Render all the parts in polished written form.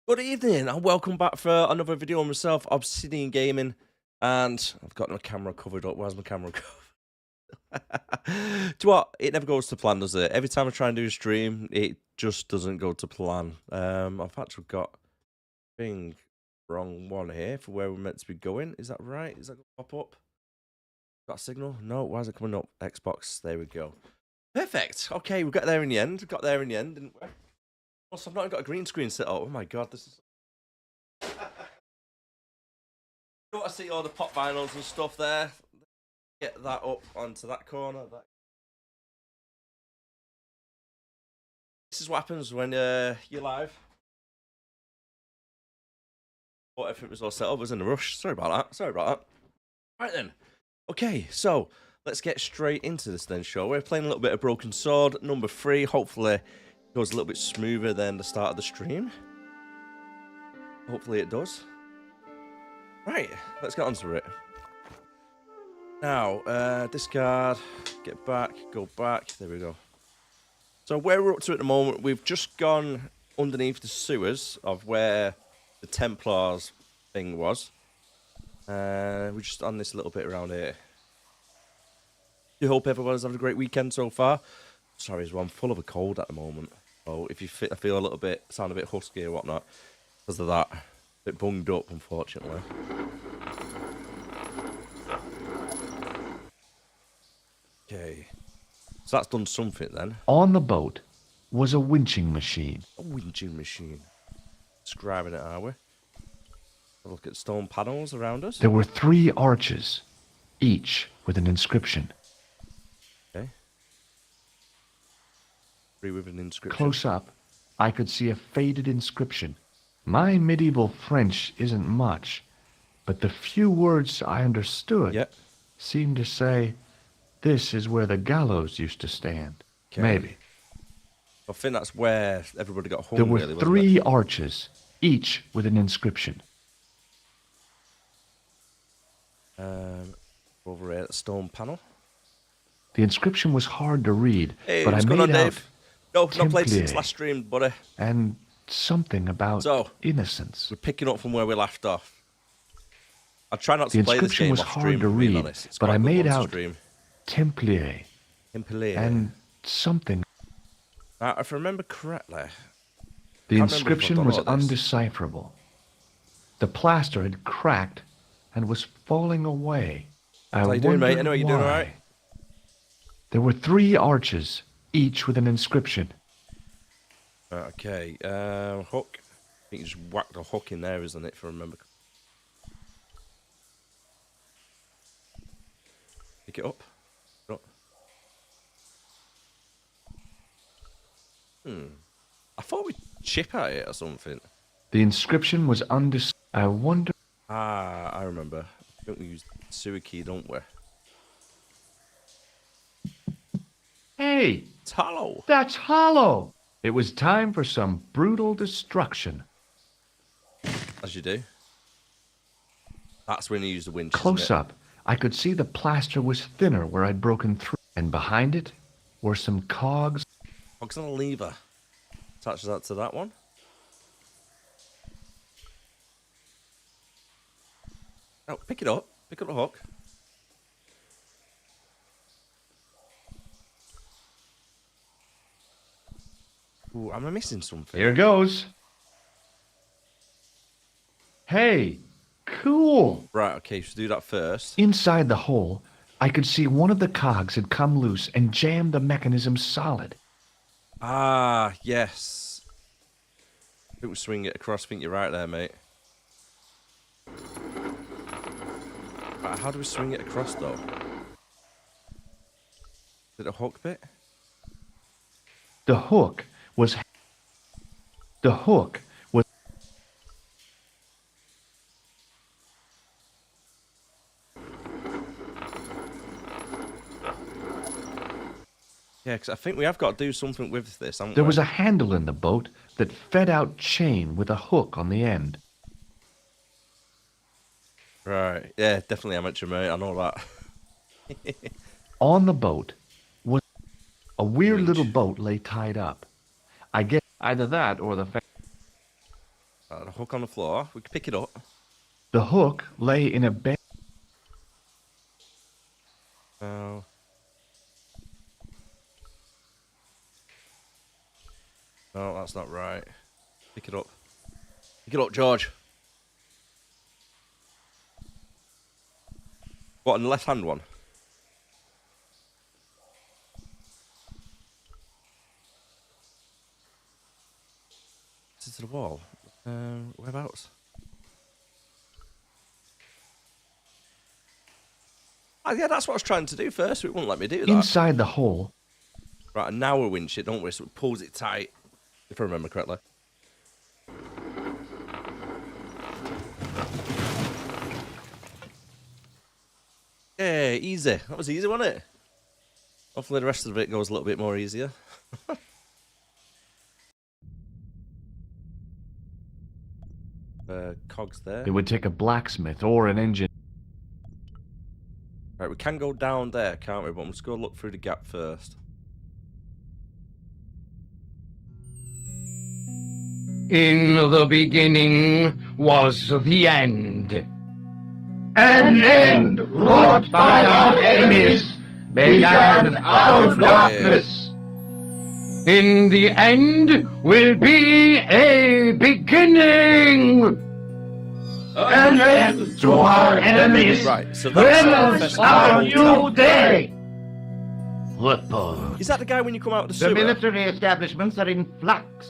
Good evening and welcome back for another video on myself, Obsidian Gaming, and I've got my camera covered up. Where's my camera covered? Do you know what? It never goes to plan, does it? Every time I try and do a stream, it just doesn't go to plan. I've actually got the wrong one here for where we're meant to be going. Is that right? Is that going to pop up? Got a signal? No, why is it coming up? Xbox, there we go. Perfect. Okay, we got there in the end. Didn't we? Also, I've not got a green screen set up. Oh my god, this is... You want to see all the pop vinyls and stuff there? Get that up onto that corner. This is what happens when you're live. Thought everything was all set up. I was in a rush. Sorry about that. Right then. Okay, so let's get straight into this then, shall we? We're playing a little bit of Broken Sword, number 3. Hopefully it goes a little bit smoother than the start of the stream. Hopefully it does. Right, let's get on to it. Now, discard, get back, go back. There we go. So where we're up to at the moment, we've just gone underneath the sewers of where the Templars thing was. We're just on this little bit around here. I hope everyone's having a great weekend so far. Sorry as well, I'm full of a cold at the moment. So if you feel a little bit, sound a bit husky or whatnot, because of that. A bit bunged up, unfortunately. Okay. So that's done something then. On the boat was a winching machine. A winching machine. Describing it, are we? Have a look at stone panels around us. There were 3 arches, each with an inscription. Okay. 3 with an inscription. Close up, I could see a faded inscription. My medieval French isn't much, but the few words I understood seemed to say, "This is where the gallows used to stand." Okay. Maybe. I think that's where everybody got hung. There were really, 3 arches, each with an inscription. Over here at the stone panel. The inscription was hard to read, but I made out Dave? No, not played Templiers since last stream, buddy. And something about innocence. We're picking up from where we left off. I try not to play this game off stream, to read, honest. but I made out Templier. And something. If I remember correctly, the inscription was undecipherable. The plaster had cracked and was falling away. How you doing, mate? I know you're doing all right. There were 3 arches, each with an inscription. Okay, hook. I think you just whacked a hook in there, isn't it, if I remember. Pick it up. I thought we'd chip at it or something. The inscription was I wonder... I remember. I think we used sewer key, don't we? Hey! It's hollow! That's hollow! It was time for some brutal destruction. As you do. That's when you use the winch. Close up, I could see the plaster was thinner where I'd broken through, and behind it were some cogs. Cogs and a lever. Attach that to that one. Oh, pick it up. Pick up the hook. Ooh, am I missing something? Here goes. Hey, cool. Right, okay, so do that first. Inside the hole, I could see one of the cogs had come loose and jammed the mechanism solid. Ah, yes. I think we swing it across. I think you're right there, mate. Right, how do we swing it across, though? Is it a hook bit? The hook was... Yeah, because I think we have got to do something with this, haven't we? There was a handle in the boat that fed out chain with a hook on the end. Right, yeah, definitely amateur, mate. I know that. On the boat was a weird little boat lay tied up. I guess either that or the fact A hook on the floor. We can pick it up. The hook lay in a bed. Oh. No, that's not right. Pick it up. Pick it up, George. What, on the left-hand one? Is it to the wall? Whereabouts? Oh, yeah, that's what I was trying to do first. It wouldn't let me do that. Inside the hole. Right, and now we winch it, don't we? So it pulls it tight, if I remember correctly. Yeah, easy. That was easy, wasn't it? Hopefully the rest of it goes a little bit more easier. Cogs there. It would take a blacksmith or an engine. Right, we can go down there, can't we? But I'm just going to look through the gap first. In the beginning was the end. An end wrought by our enemies began out of darkness. In the end will be a beginning. An end to our enemies. Right, so that's our new day. Weapon. Is that the guy when you come out of the sewer? The military establishments are in flux.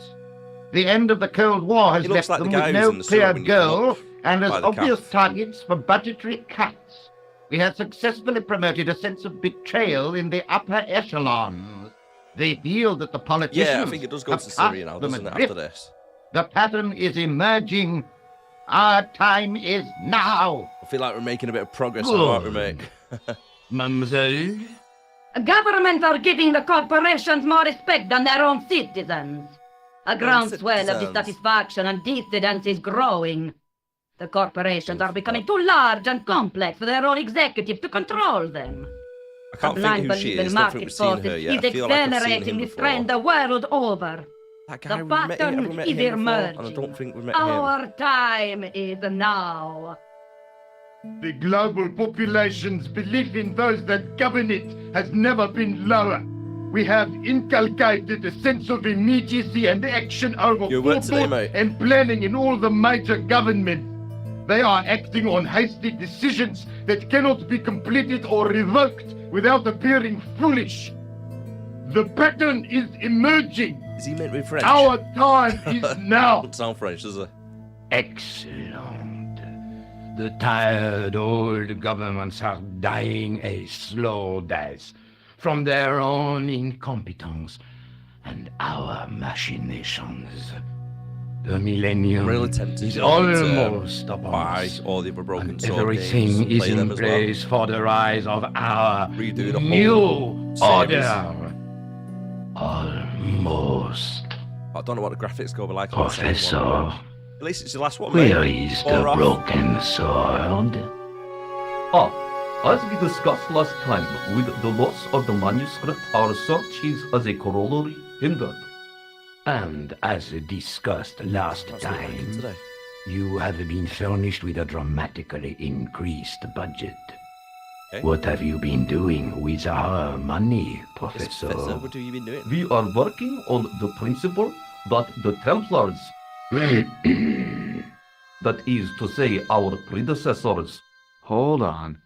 The end of the Cold War has left like them the with guy no who's in the sewer clear when you goal come and as by the obvious calf. targets for budgetary cuts. We have successfully promoted a sense of betrayal in the upper echelons. They feel that the politicians Yeah, I think it does go have to Syria cast now, them doesn't it, adrift. after this? The pattern is emerging. Our time is now. I feel like we're making a bit of progress on what we make. Mademoiselle? Governments are giving the corporations more respect than their own citizens. A groundswell of citizens. dissatisfaction and dissidence is growing. The corporations are becoming too large and complex for their own executives to control them. I can't The think blind who she belief in is. I don't think market we've seen her forces yet. is I feel like I've seen accelerating him this before. trend the world over. That The guy, we met him, have we pattern met is him before? emerging. And I don't think we met him. Our time is now. The global population's belief in those that govern it has never been lower. We have inculcated a sense of immediacy and action over Your word today, forethought mate. and planning in all the major governments. They are acting on hasty decisions that cannot be completed or revoked without appearing foolish. The pattern is emerging. Is he meant to be French? Our time is now. Doesn't sound French, does it? Excellent. The tired old governments are dying a slow death from their own incompetence and our machinations. The millennium I'm really tempted is to almost upon buy us. all the other Broken And Sword everything games and is play them in as well. place for the rise of our Redo the new whole series. order. Almost. I don't know what the graphics go like on the second one. Professor, At least it's the last one, where mate. is Or the off. broken sword? As we discussed last time, with the loss of the manuscript, our search is as a corollary hindered. And as discussed last That's what we're looking time, today. you have been furnished with a dramatically increased budget. Okay. What have you been doing with our money, Yes, Professor? Professor, what have you been doing? We are working on the principle that the Templars, that is to say our predecessors, Hold on.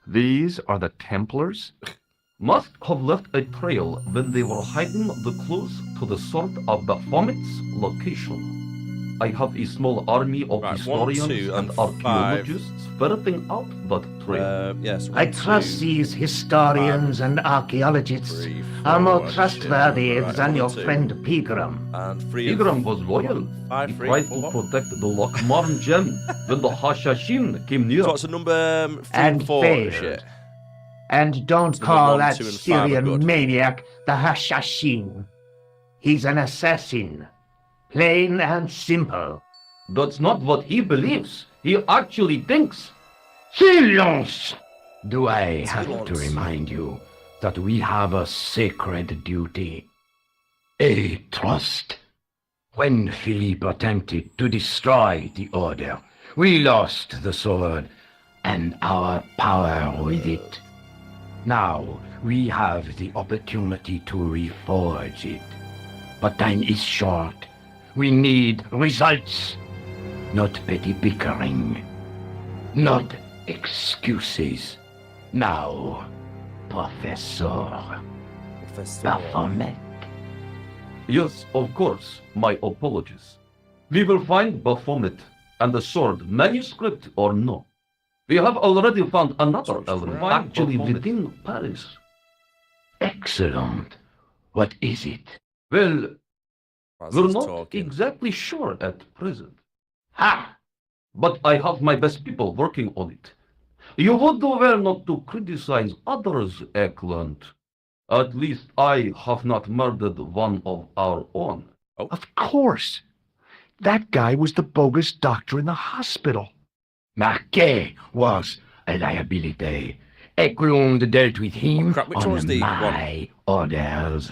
These are the Templars? must have left a trail when they were hiding the clues to the sword of Baphomet's location. I have a small army of Right, historians 1, 2, and and archaeologists ferreting out that trail. Yes. I 1, trust 2, these historians and archaeologists 3, are more 4, trustworthy right, than your 1, 2, friend Pegram. And 3. and Pegram was loyal. 5, He 3, tried to 4. protect the Lochmarn gem when the Hashashin came near. So what's the number 3 And and 4 failed. shit? And don't So the call 1, that 2, and 5 are Syrian good. maniac the Hashashin. He's an assassin. Plain and simple. That's not what he believes. He actually thinks. Silence! Do I have to Silence. remind you that we have a sacred duty? A trust? When Philippe attempted to destroy the Order, we lost the sword and our power with it. Now we have the opportunity to reforge it. But time is short. We need results, not petty bickering, not excuses. Now, Professor Baphomet. Yes, of course. My apologies. We will find Baphomet and the sword, manuscript or no. We have already found another element, actually within Paris. Excellent. What is it? Well, As we're he's not talking. exactly sure at present. Ha! But I have my best people working on it. You would do well not to criticize others, Eklund. At least I have not murdered one of our own. Of course. That guy was the bogus doctor in the hospital. Marquet was a liability. Eklund dealt with him Crap, which one's on the my orders.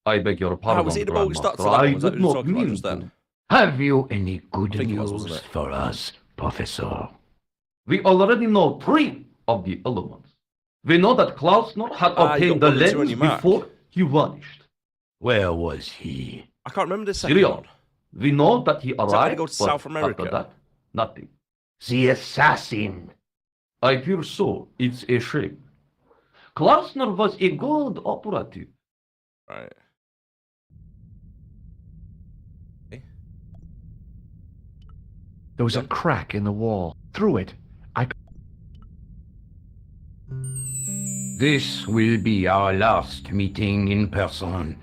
I beg your pardon, was he the bogus Grandmaster. doctor? That one? I Was that did who you were not talking about mean just then? to. Have you any good I think it was, news wasn't it? for us, Professor? We already know 3 of the elements. We know that Klausner had Ah, you obtained got the 1 and 2 on lens your mark. before he vanished. Where was he? I can't remember the second Syria. one. We know that he when arrived, he goes to but South America? after that, nothing. The assassin. I fear so. It's a shame. Klausner was a good operative. Right. There was a crack in the wall. Through it, This will be our last meeting in person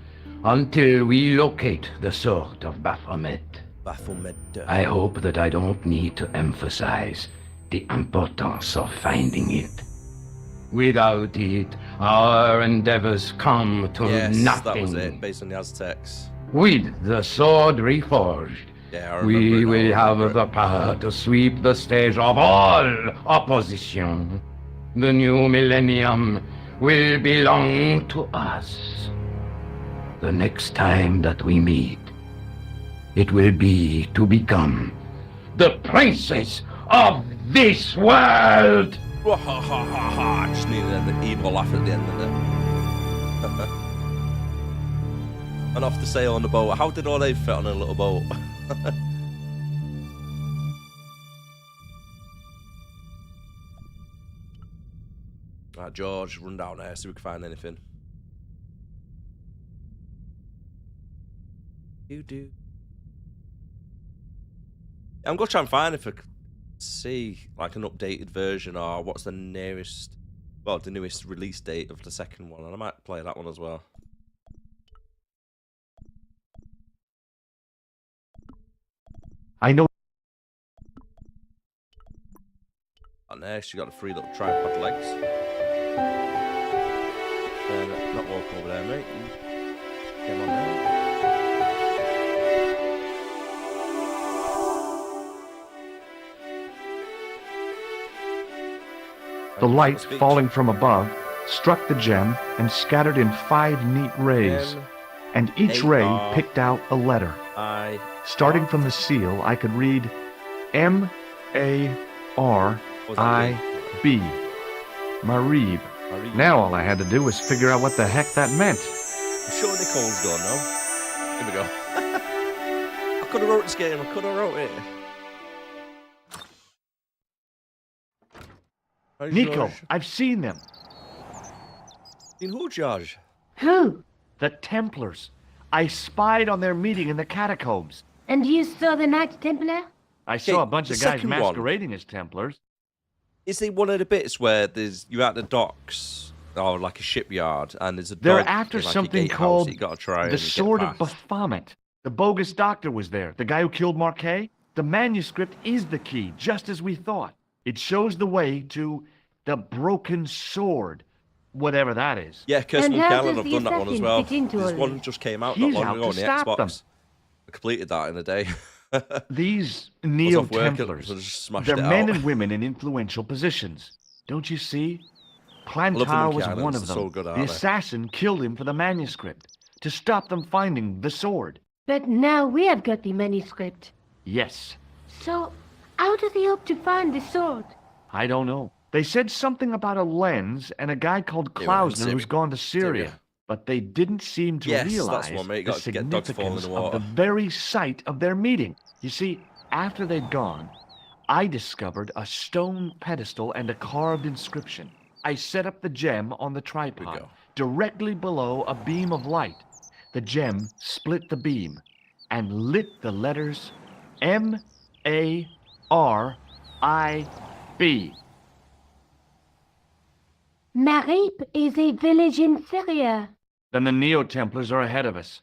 until we locate the sword of Baphomet. Baphomet. I hope that I don't need to emphasize the importance of finding it. Without it, our endeavors come to Yes, nothing. that was it, based on the Aztecs. With the sword reforged, Yeah, I remember we it now, I will have remember the it. power to sweep the stage of all opposition. The new millennium will belong to us. The next time that we meet, it will be to become the princes of this world! I just needed an evil laugh at the end of it. And off to sail on the boat. How did all they fit on a little boat? Right, George, run down there, see if we can find anything. I'm gonna try and find if I can see like an updated version or what's the nearest, well, the newest release date of the second one, and I might play that one as well. I know. And there she got the 3 little tripod legs. Not walk over there, mate. Get on there. The light falling from above struck the gem and scattered in 5 neat rays, and each ray picked out a letter. Starting from the seal, I could read M-A-R-I-B. Marib. Now all I had to do was figure out what the heck that meant. I'm sure Nicole's gone now. Here we go. I could have wrote this game. I could have wrote it. How's Nico, George? I've seen them. Seen who, George? Who? The Templars. I spied on their meeting in the catacombs. And you saw the Knight Templar? I saw a bunch the of guys second one. masquerading as Templars. Is it one of the bits where you're at the docks or like a shipyard and there's a They're dog after in, like, a something gatehouse called that you gotta try the and Sword get of past? Baphomet. The bogus doctor was there, the guy who killed Marquet. The manuscript is the key, just as we thought. It shows the way to the broken sword, whatever that is. Yeah, Kirsten And how Callan does have the done that one as assassin well. fit into This all one this? just came out He's not long out ago to on the stop Xbox. them. I completed that in a day. These off work, Neo-Templars, so just smashed they're it men out. and women in influential positions. Don't you see? love the Plantar Monkey was one Islands, of they're them. so good, The aren't they? assassin killed him for the manuscript, to stop them finding the sword. But now we have got the manuscript. Yes. So, how do they hope to find the sword? I don't know. They said something about a lens and a guy called Klausner who's gone to Syria. But they didn't seem to realize that's one, mate. the Got to get dogs falling in significance the of water. the very site of their meeting. You see, after they'd gone, I discovered a stone pedestal and a carved inscription. I set up the gem on the tripod, directly below a beam of light. The gem split the beam and lit the letters M-A-R-I-B. Marib is a village in Syria. Then the Neo-Templars are ahead of us.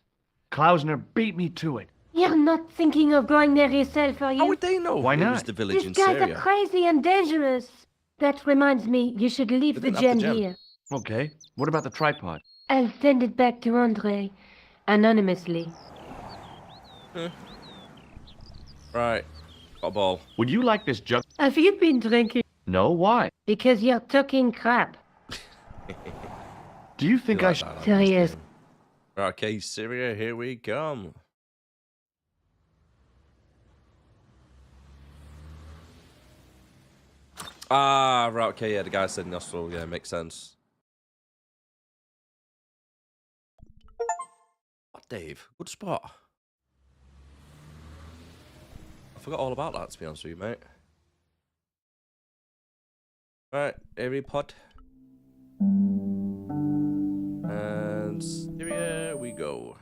Klausner beat me to it. You're not thinking of going there yourself, are you? How would they know Why it not? was the village in These guys Syria? are crazy and dangerous. That reminds me, you should leave the didn't have gem the gem. here. Okay, what about the tripod? I'll send it back to Andre, anonymously. Right. Got a ball. Would you like this jug? Have you been drinking? No, why? Because you're talking crap. Do you think I should? Serious. Okay, Syria, here we come. Ah, right, okay, yeah, the guy said nostril, yeah, makes sense. What, Dave? Good spot. I forgot all about that, to be honest with you, mate. Right, every pod. And here we go.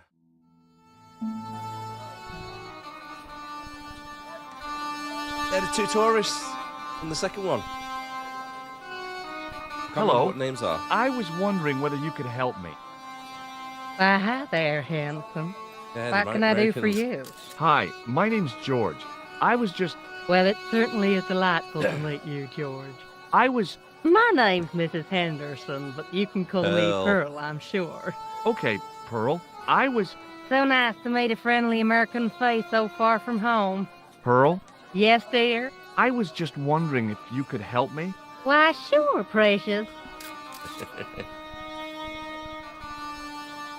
They're the two tourists from the second one. Hello. What names are? I was wondering whether you could help me. Why, hi there, handsome. Yeah, What can I do for you? Hi, my name's George. I was just... Well, it certainly is delightful to meet you, George. I was... My name's Mrs. Henderson, but you can call me Pearl. Pearl, I'm sure. Okay, Pearl. I was... So nice to meet a friendly American face so far from home. Pearl? Yes, dear? I was just wondering if you could help me. Why, sure, precious.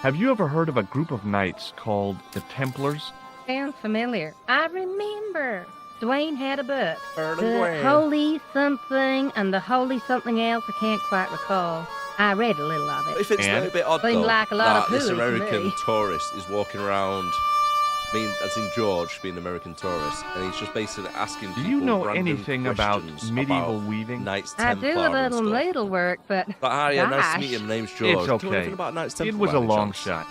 Have you ever heard of a group of knights called the Templars? Sounds familiar. I remember. Dwayne had a book. Earl and The Dwayne. Holy something and the Holy something else, I can't quite recall. I read a little of it. If it's a And? little bit odd, Seemed though, like a lot of that this poo to American me. tourist is walking around, as in George being an American tourist, and he's just basically asking Do people you know random anything about questions medieval about weaving? Knights I Templar do a and little stuff. needlework, but But hi, yeah, nice to gosh. meet you. My name's George. It's Do you know okay. anything about Knights Templar? It was by a any long chance? shot.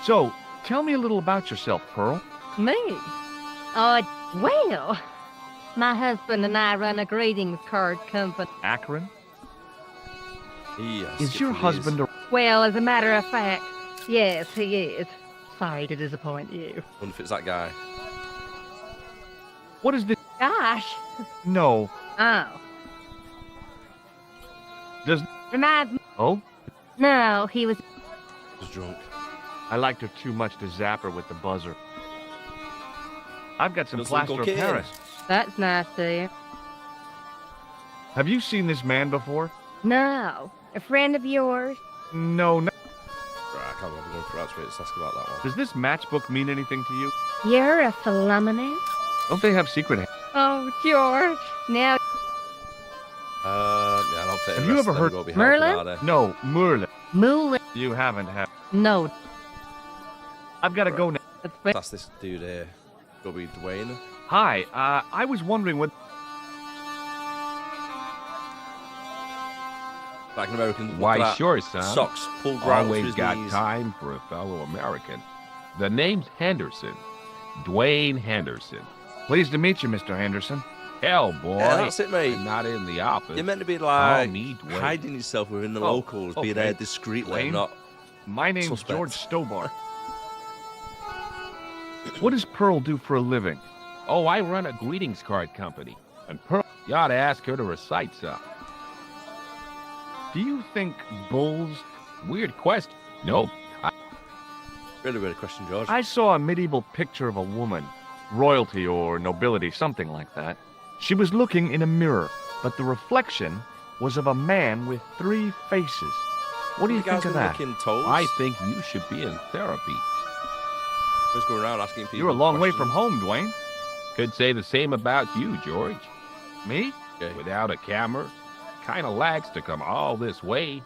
So, tell me a little about yourself, Pearl. Me? Well, my husband and I run a greetings card company. Akron? Yes, Is your husband a... Well, as a matter of fact, yes, he is. Sorry to disappoint you. I wonder if it's that guy. What is this? Gosh. No. Oh. Does... Reminds me. Oh? No, he was. He's drunk. I liked her too much to zap her with the buzzer. I've got some Feels like plaster of cocaine. Paris. That's nice, dear. Have you seen this man before? No. A friend of yours? No, no. Right, I can't remember going for that, so let's ask about that one. Does this matchbook mean anything to you? You're a phenomenon? Don't they have secret... Oh, George. Now, Yeah, I don't think Have the you rest ever of them heard- will be Merlin? helping, are they? No, Merlin. Moulin. You haven't had... No. I've got to go now. That's That's this dude here. Go be Dwayne. Hi, I was wondering what... Like an American. look Why, at that. sure, son. Socks pulled round to Always his got knees. time for a fellow American. The name's Henderson. Dwayne Henderson. Pleased to meet you, Mr. Henderson. Hell, boy. Yeah, that's it, mate. I'm not in the office. You're meant to be Call like me Dwayne. hiding yourself within the Oh, locals, being okay. there discreetly, Dwayne? not. My name's Suspect. George Stobbart. What does Pearl do for a living? Oh, I run a greetings card company. And Pearl, you ought to ask her to recite some. Do you think bulls... Weird question. Nope. Really weird question, George. I saw a medieval picture of a woman, royalty or nobility, something like that. She was looking in a mirror, but the reflection was of a man with 3 faces. What do you guys think of been that? looking toes? I think you should be in therapy. Just going around asking people. You're a long way questions. from home, Dwayne. Could say the same about you, George. Me? Okay. Without a camera, kind of lags to come all this way,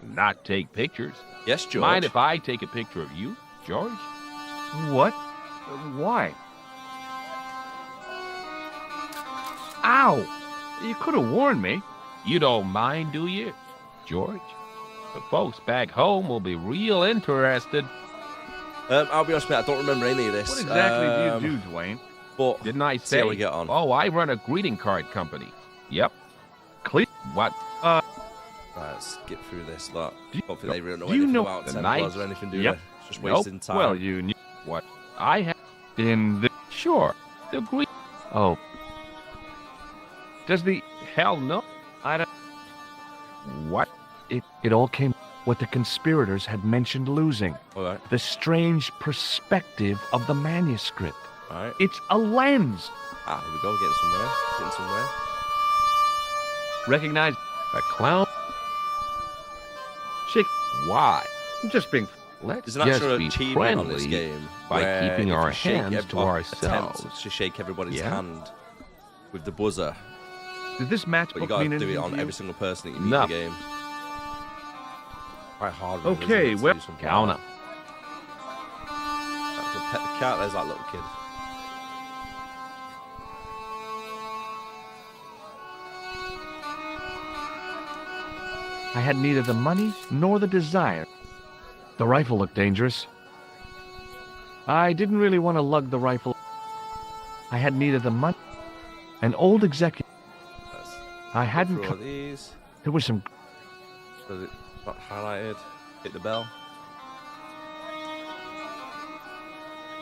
and not take pictures. Yes, George. Mind if I take a picture of you, George? What? Why? Ow! You could have warned me. You don't mind, do you, George? The folks back home will be real interested. I'll be honest, mate, I don't remember any of this. What exactly do you do, Dwayne? But Didn't I see say? how we get on. Oh, I run a greeting card company. Yep. What? Right, let's skip through this. Lot. I don't think they really know Do you anything know about the Templars knights? or anything, do Yep. they? It's just Nope. wasting time. Well, you knew What? I have. in the... Sure. The greet. Oh. Does the... Hell no. I don't... What? It all came what the conspirators had mentioned losing. All right. The strange perspective of the manuscript. All right. It's a lens. Ah, here we go. Getting somewhere. Recognize A clown? Shake. Why? I'm just being... Let's There's an just actual be achievement on this friendly game by where keeping if our you shake hands to or ourselves. attempt to shake everybody's Yeah. hand with the buzzer, Does this matchbook but you gotta mean do it anything on to you? every single person that you meet No. in the game. Quite hard. really, Okay, isn't it, to well, do something count like up. that. To pet the cat, there's that little kid. I had neither the money nor the desire. The rifle looked dangerous. I didn't really want to lug the rifle. I had neither the money. An old executive. Let's I go hadn't. through all these. There was some. Does it not highlighted? Hit the bell.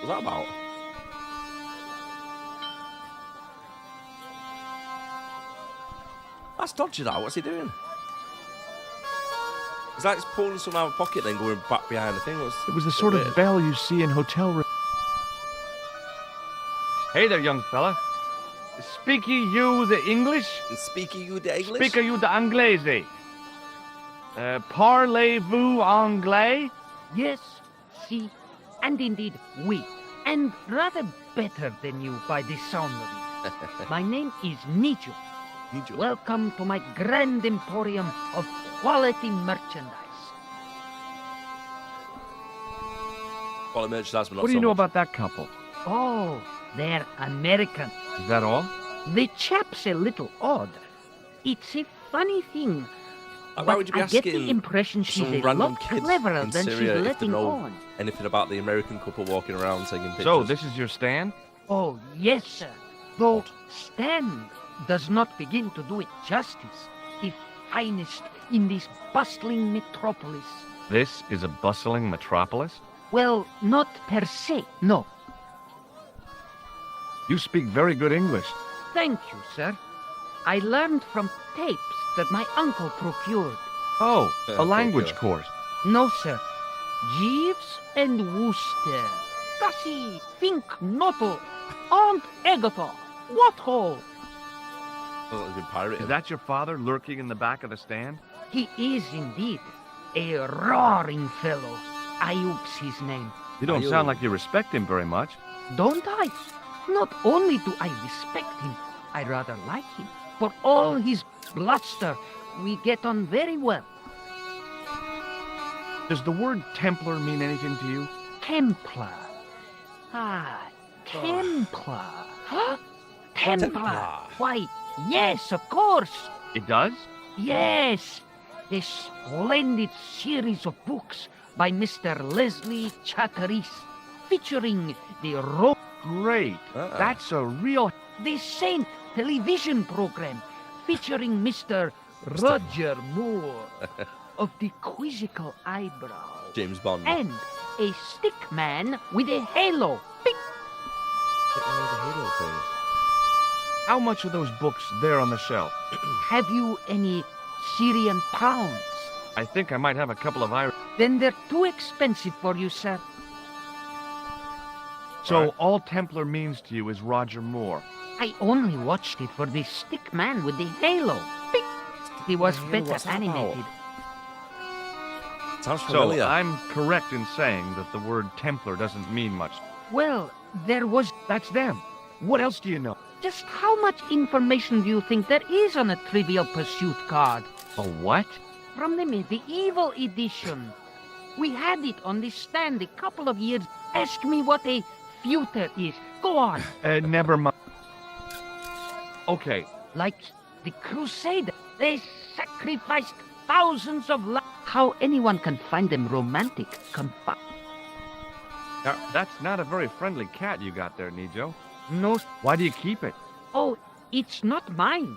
What's that about? That's dodgy, that. What's he doing? It's like he's pulling something out of a pocket then going back behind the thing. It was the sort of bell you see in hotel rooms. Hey there, young fella. Speak you the English? Speaking you the English? Speak you the Anglais? Parlez-vous anglais? Yes, si, and indeed we, and rather better than you by the sound of it. My name is Nico. Welcome to my grand emporium of quality merchandise. Quality merchandise, but not What do you so know much. about that couple? Oh, they're American. Is that all? The chap's a little odd. It's a funny thing. Why But would you be I get the asking impression she's some a random lot kid cleverer in than Syria she's if they letting know on. anything about the American couple walking around taking pictures? So, this is your stand? Oh, yes, sir. Though stand does not begin to do it justice. The finest in this bustling metropolis. This is a bustling metropolis? Well, not per se, no. You speak very good English. Thank you, sir. I learned from tapes that my uncle procured. Oh, Yeah, a language okay. course. No, sir. Jeeves and Wooster. Cassie, Fink, Noto, Aunt Agatha. What ho? Sounds like he's been pirated. Is that your father lurking in the back of the stand? He is indeed a roaring fellow. Ayub's his name. You don't Are you- sound like you respect him very much. Don't I? Not only do I respect him, I rather like him. For all his bluster, we get on very well. Does the word Templar mean anything to you? Templar. Ah, Templar. Huh? Templar. Why, yes, of course. It does? Yes. A splendid series of books by Mr. Leslie Chatteris, featuring the Great. That's a real... The Saint television program, featuring Mr. Roger Moore of the quizzical eyebrow. James Bond. And a stick man with a halo. Bing! How much are those books there on the shelf? Have you any Syrian pounds? I think I might have a couple of Irish... Then they're too expensive for you, sir. So all Templar means to you is Roger Moore. I only watched it for the stick man with the halo. Bing! He was Halo, better what's that about? animated. Sounds familiar. So, I'm correct in saying that the word Templar doesn't mean much. Well, That's them. What else do you know? just how much information do you think there is on a Trivial Pursuit card? A what? From the medieval edition. We had it on the stand a couple of years. Ask me what a feuter is. Go on. Never mind. Okay. Like the Crusader, they sacrificed thousands of lives. How anyone can find them romantic, That's not a very friendly cat you got there, Nijo. No. Why do you keep it? Oh, it's not mine.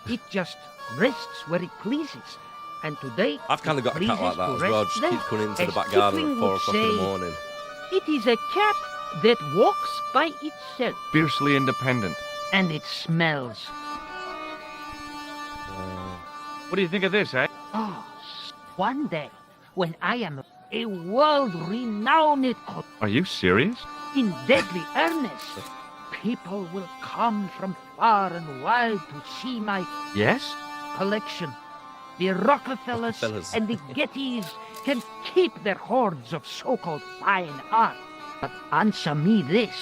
It just rests where it pleases. And today, I've kind of got a cat like that as well. Just keeps coming into the As back garden Kipling at 4 would o'clock in the say, morning. it is a cat that walks by itself. Fiercely independent. And it smells. What do you think of this, eh? Oh, one day, when I am a world-renowned Are you serious? in deadly earnest, people will come from far and wide to see my Yes? collection. The Rockefellers and the Gettys can keep their hoards of so-called fine art. But answer me this.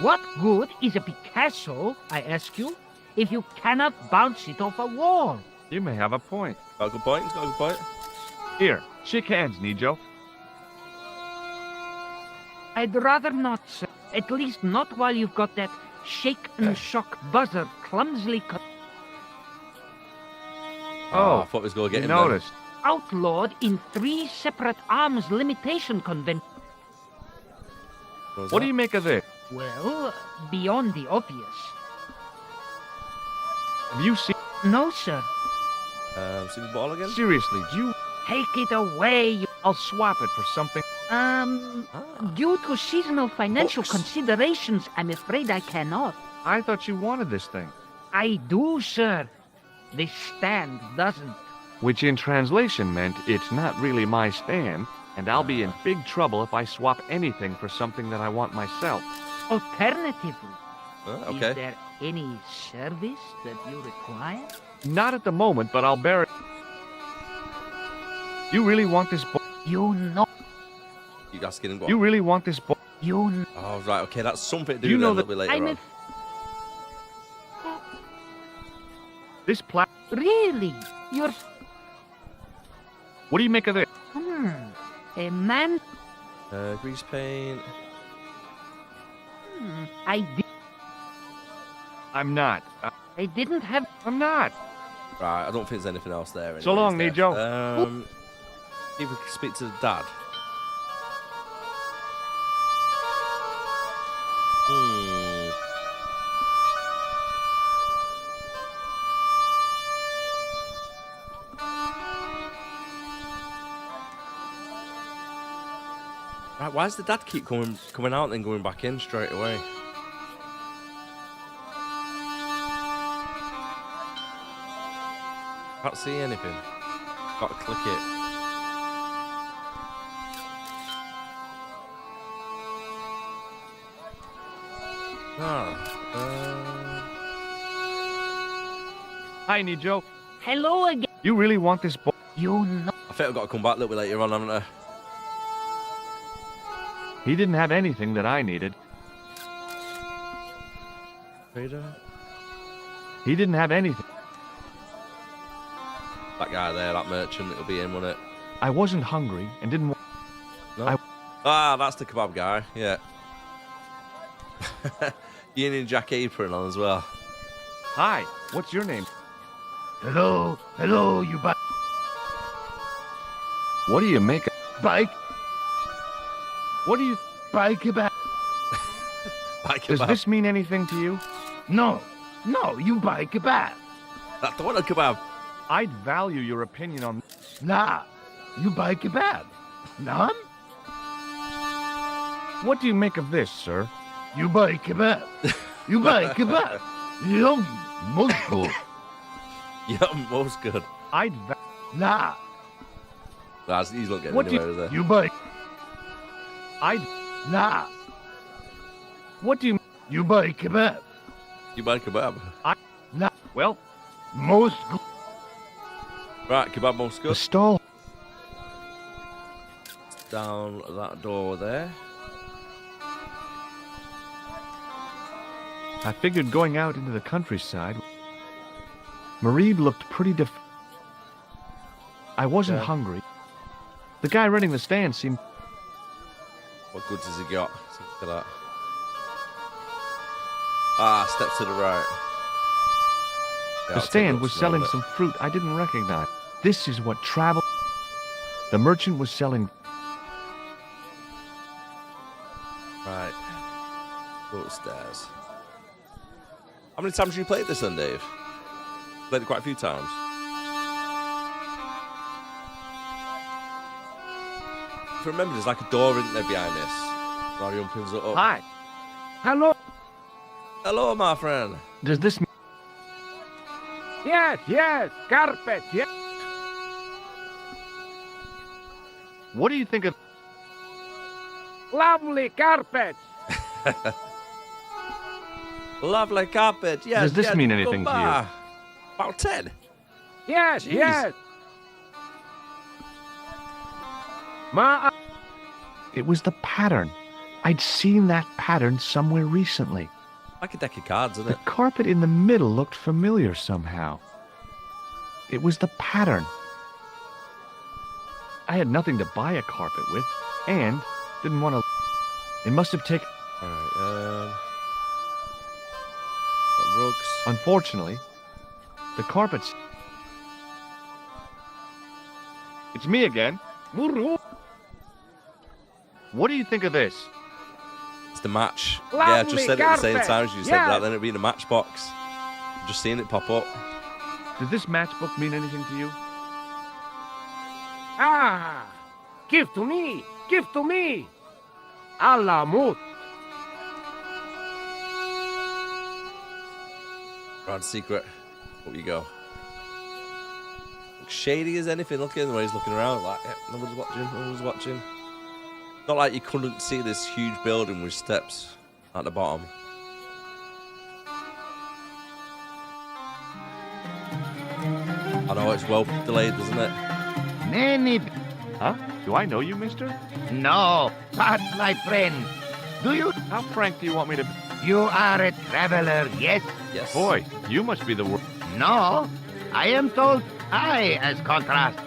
What good is a Picasso, I ask you, if you cannot bounce it off a wall? You may have a point. Got a good point. He's got a good point. Here, shake hands, Nijo. I'd rather not, sir. At least not while you've got that shake and shock buzzer clumsily I thought we was going to get him. noticed. outlawed in 3 separate arms limitation conventions. What do you make of this? Well, beyond the obvious. Have you seen... No, sir. See the ball again? Seriously, do you... Take it away, you... I'll swap it for something. Due to seasonal financial Books. considerations, I'm afraid I cannot. I thought you wanted this thing. I do, sir. The stand doesn't. Which in translation meant it's not really my stand, and I'll be in big trouble if I swap anything for something that I want myself. Alternatively, is Okay. there any service that you require? Not at the moment, but I'll bear it. You really want this book? You know. You asking him what? You really want this book? You know. Oh, right. Okay, that's something to do You then know a little bit later I'm on. This pla... Really? You're... What do you make of this? A man... Grease paint. I did... I'm not. I didn't have... I'm not. Right, I don't think there's anything else there. So long, anyways, Nijo. See if we can speak to the dad. Right, why does the dad keep coming out and then going back in straight away? Can't see anything. Got to click it. Hi, Nijo. Hello again. You really want this book? You know. I think I've got to come back a little bit later on, haven't I? He didn't have anything that I needed. Trader? He didn't have anything. That guy there, that merchant, it'll be him, won't it? I wasn't hungry and didn't want... No? That's the kebab guy, yeah. Union Jack apron on as well. Hi, what's your name? Hello, you bike. What do you make of... Bike, What do you... bike about. Like Does kebab. this mean anything to you? No, you bike about. That's the one a kebab. I'd value your opinion on... Nah, you bike about. None? What do you make of this, sir? You bike about. You bike about. Yum, most good. Yeah, most good. I'd Nah, He's not getting What do you- anywhere, is he? you bike. Nah, What do you... you bike about. You buy kebab. Nah, Well, most good. Right, kebab most The good. stall. down that door there. I figured going out into the countryside. Marib looked pretty I wasn't hungry. The guy running the stand seemed... What goods has he got? Let's look at that. Ah, step to the right. Yeah, The stand was selling some fruit I didn't recognize. This is what travel... The merchant was selling... Right. Go upstairs. How many times have you played this then, Dave? Played it quite a few times. If you remember, there's like a door, isn't there, behind this? Mario opens it up. Hi. Hello. Hello, my friend. Does this mean... Yes, carpet, yes. What do you think of... Lovely carpet. Lovely carpet, yes. Does this yes, mean anything to you? About 10. Yes, Jeez. yes. It was the pattern. I'd seen that pattern somewhere recently. Like a deck of cards, isn't The it? carpet in the middle looked familiar somehow. It was the pattern. I had nothing to buy a carpet with, and didn't want to... It must have taken... Alright, rugs. Unfortunately, the carpets... It's me again. What do you think of this? It's the match. Yeah, I just said it at the same time as you said that, then it'd be in a matchbox. Just seeing it pop up. Does this matchbook mean anything to you? Ah, give to me, give to me. Allah mut. Grand secret. Up you go. Looks shady as anything. Look at the way he's looking around. Like, yeah, nobody's watching. Nobody's watching. Not like you couldn't see this huge building with steps at the bottom. I know it's well delayed, isn't it? Many... Huh? Do I know you, mister? No, but my friend. Do you... How frank do you want me to... You are a traveler, yes? Yes. Boy, you must be the... No, I am told I, as contrast,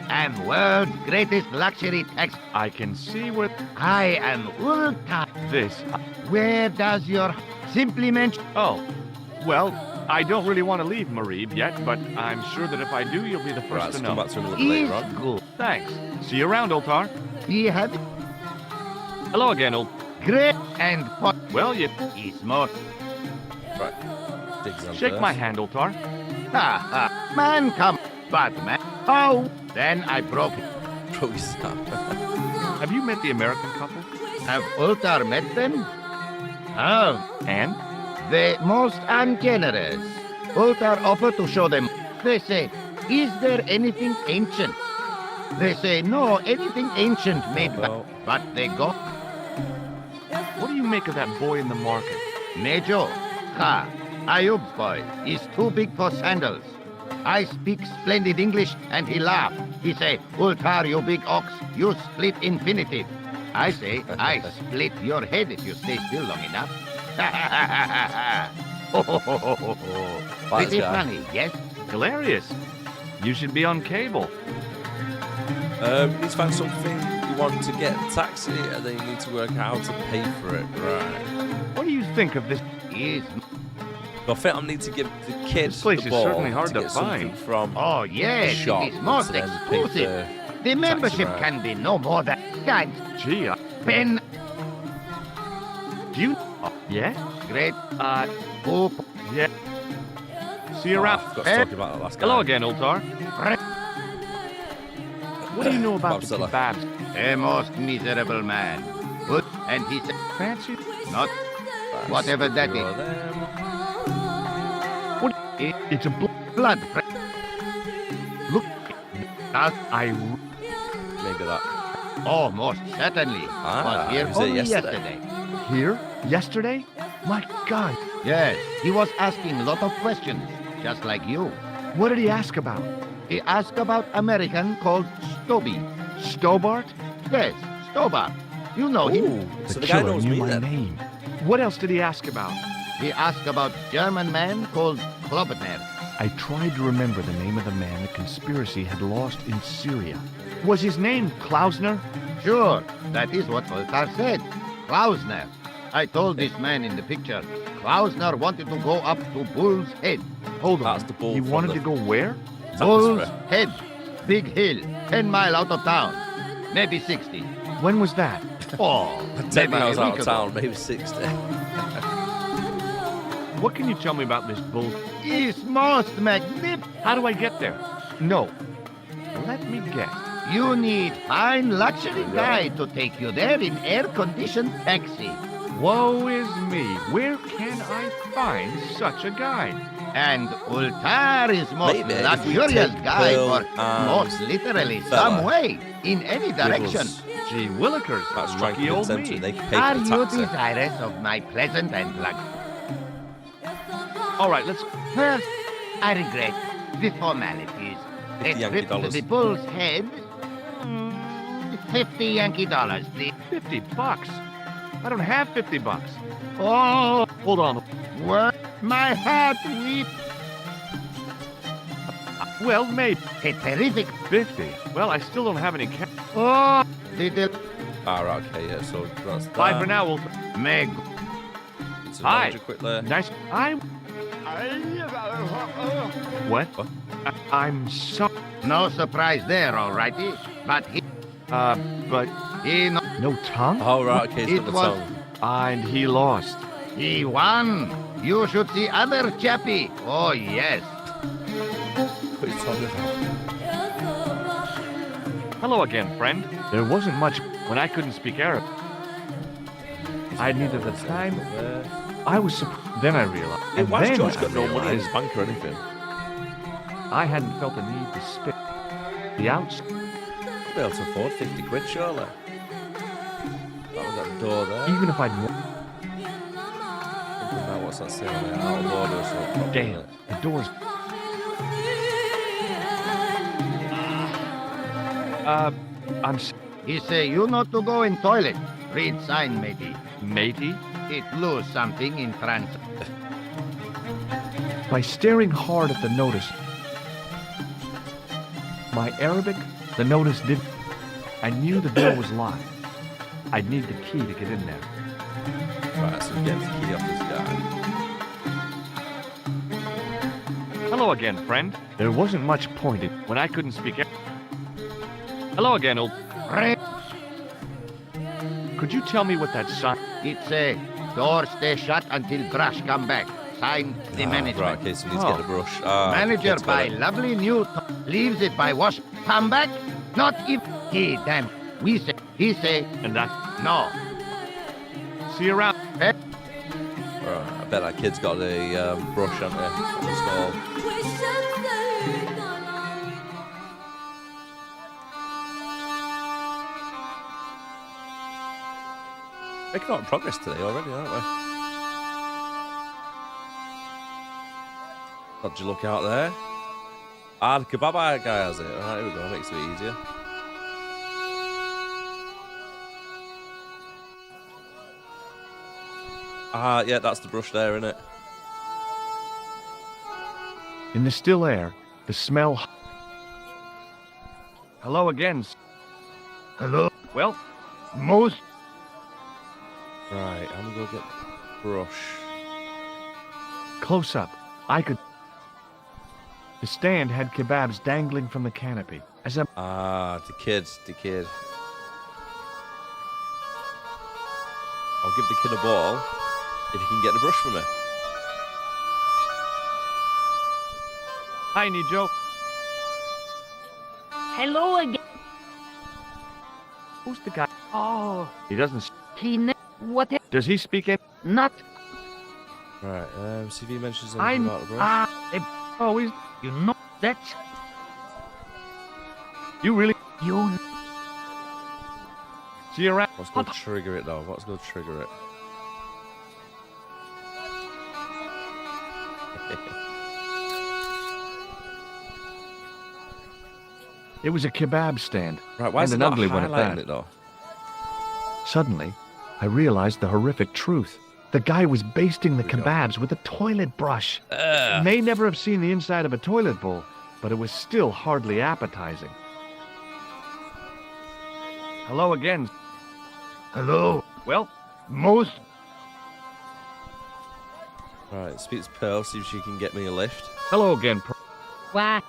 am world's greatest luxury tax. I can see where... I am ultra... This... Where does your... Simply mention... Oh, well, I don't really want to leave Marib yet, but I'm sure that if I do, you'll be the first Right, to let's know. come back to him a little later on. Good. Thanks. See you around, Oltar. He had Hello again, old... great and pot... Well, you... is most... Right. Digs on Shake first. my hand, Oltar. Ha ha. Man, come. But man... Oh! Then I broke it. Broke his arm. Have you met the American couple? Have Ultar met them? Oh. And? The most ungenerous. Ultar offered to show them. They say, is there anything ancient? They say, no, anything ancient made well. But they go. What do you make of that boy in the market? Nejo. Ha. Ayub's boy is too big for sandals. I speak splendid English and he laugh. He say, Ultar, you big ox, you split infinitive. I say, I split your head if you stay still long enough. Pretty funny, yes? Hilarious. You should be on cable. You need to find something you want to get a taxi, and then you need to work out how to pay for it. Right. What do you think of this? Yes. I think I need to give the kids This place the is ball certainly hard to get something find. from Oh, the yes, shop. it is most and then pay exclusive. for The membership ride. can be no more than... Guys, Gee, pen... do you... Yeah? Great... Oh, yeah. See you Oh, around. I forgot to talk about that last guy. Hello again, Oltar. What do you know about the Bobzilla. kebabs? A most miserable man. Good. And he said... Fancy? Not... Whatever that is. What? It's a Blood... Look. Does... Maybe that. Oh, most certainly. Ah, Was here was it only yesterday? yesterday. Here? Yesterday? My God. Yes, he was asking a lot of questions, just like you. What did he ask about? He asked about American called Stobby. Stobbart? Yes, Stobbart. You know him. So The the guy killer knows knew me my then. name. What else did he ask about? He asked about German man called Klobner. I tried to remember the name of the man the conspiracy had lost in Syria. Was his name Klausner? Sure, that is what Voltaire said. Klausner. I told this man in the picture, Klausner wanted to go up to Bull's Head. Hold That's on. the bull He from wanted the- to go where? Bull's Head. Big hill, 10 miles out of town. Maybe 60. When was that? Oh, 10 maybe a miles out week of ago. town, maybe 60. What can you tell me about this bull? It's most magnificent. How do I get there? No. Let me guess. You need fine luxury guide to take you there in air-conditioned taxi. Woe is me. Where can I find such a guide? And Ultar is most Maybe if we luxurious take guide Bill for and most literally Fella. some way, in any direction. Riddles. Gee willikers. That's trying to Lucky old convince them me. to they can pay Are for the you taxi. desirous of my present and luck? All right, let's... First, I regret the formalities. A $50 Yankee trip to dollars. the Bull's Head. 50 Yankee dollars, please. $50. I don't have $50. Oh, Hold on. what? My heart weeps. Well, maybe. A terrific. 50. Well, I still don't have any cash. Oh, the Ah, right, okay, yeah, so that's that. Bye for now, Wolf. Meg. It's a Hi. manager quickly. Nice. What? I'm so... No surprise there, alrighty. But but... he No tongue? Oh, right, okay, It he's got the was- tongue. And he lost. He won. You should see other chappie. Oh, yes. What are you talking about? Hello again, friend. There wasn't much when I couldn't speak Arab. I needed the time. I was surprised. Then I realized. Hey, and why has then George I got no money in his realized bank or anything? I hadn't felt the need to spit. The outs. I'll be able to afford 50 quid, surely. That was that door there. Even if I'd. Now, what's that saying there? Out of order or something. Damn. The door's. I'm. He say you not to go in toilet. Read sign, matey. Matey? It lose something in France. By staring hard at the notice. My Arabic, the notice did. I knew the door was locked. I'd need the key to get in there. Right, so we get the key off this guy. Hello again, friend. There wasn't much point in when I couldn't speak. Hello again, old. Could you tell me what that sign? It's a door stay shut until brush come back. Signed the management. Right, okay, so we need to get the brush. Ah, Manager kid's got by it. lovely new leaves it by wash. Come back. Not if he damn. We say he say And that. no. See you around. Right, I bet that kid's got a brush, hasn't he? On the stall. Making a lot of progress today already, aren't we? Did you look out there? Ah, the kebab guy has it. Alright, here we go. Makes it a bit easier. Ah, yeah, that's the brush there, isn't it? In the still air, the smell. Hello again. Hello. Well, Most. Right, I'm gonna go get the brush. close up, I could. The stand had kebabs dangling from the canopy. As a Ah, the kid. I'll give the kid a ball if he can get the brush for me. Hi, Nico. Hello again. Who's the guy? Oh, He doesn't. what? Does he speak it? Not. Right, see if he mentions anything about the brush. Oh, he's. You know that's You really. you. See you around. What's going to trigger it, though? What's going to trigger it? It was a kebab stand. Right, why is And it an not ugly one at highlighting that. it, though? Suddenly, I realized the horrific truth. The guy was basting the kebabs with a toilet brush. May never have seen the inside of a toilet bowl, but it was still hardly appetizing. Hello again. Hello. Well, Most. Right, speak to Pearl, see if she can get me a lift. hello again. Why?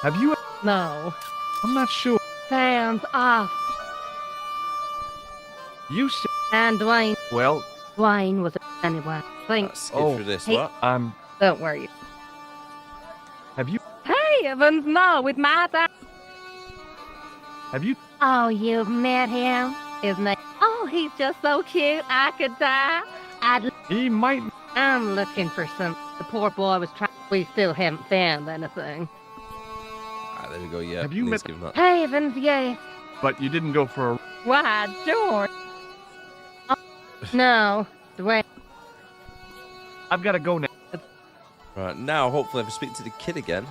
Have you... No. I'm not sure. Hands off. You said... And Dwayne. Well, Dwayne was anyway. Thanks. Skip through this, hey. what? Don't worry. Have you... Hey, Evans, no, with my time. Have you... Oh, you've met him? Isn't he? Oh, he's just so cute. I could die. He might... I'm looking for some. The poor boy was trying. We still haven't found anything. Ah, there we go, yeah. Have you Let's met- give him that. Hey, Evans, yeah. But you didn't go for a... Why, George? Oh, no, Dwayne. I've got to go now. Right, now hopefully if I speak to the kid again.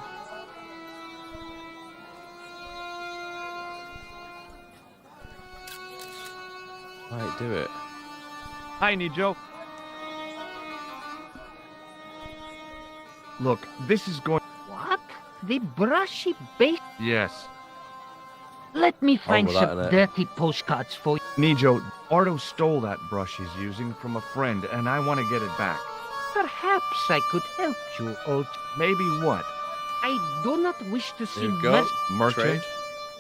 Right, do it. Hi, Nico. Look, this is going... What? The brushy base? Yes. Let me find with that, some innit? dirty postcards for you. Nico, Ardo stole that brush he's using from a friend, and I want to get it back. Perhaps I could help you, old... Maybe what? I do not wish to There see you go. Merchant? Trade.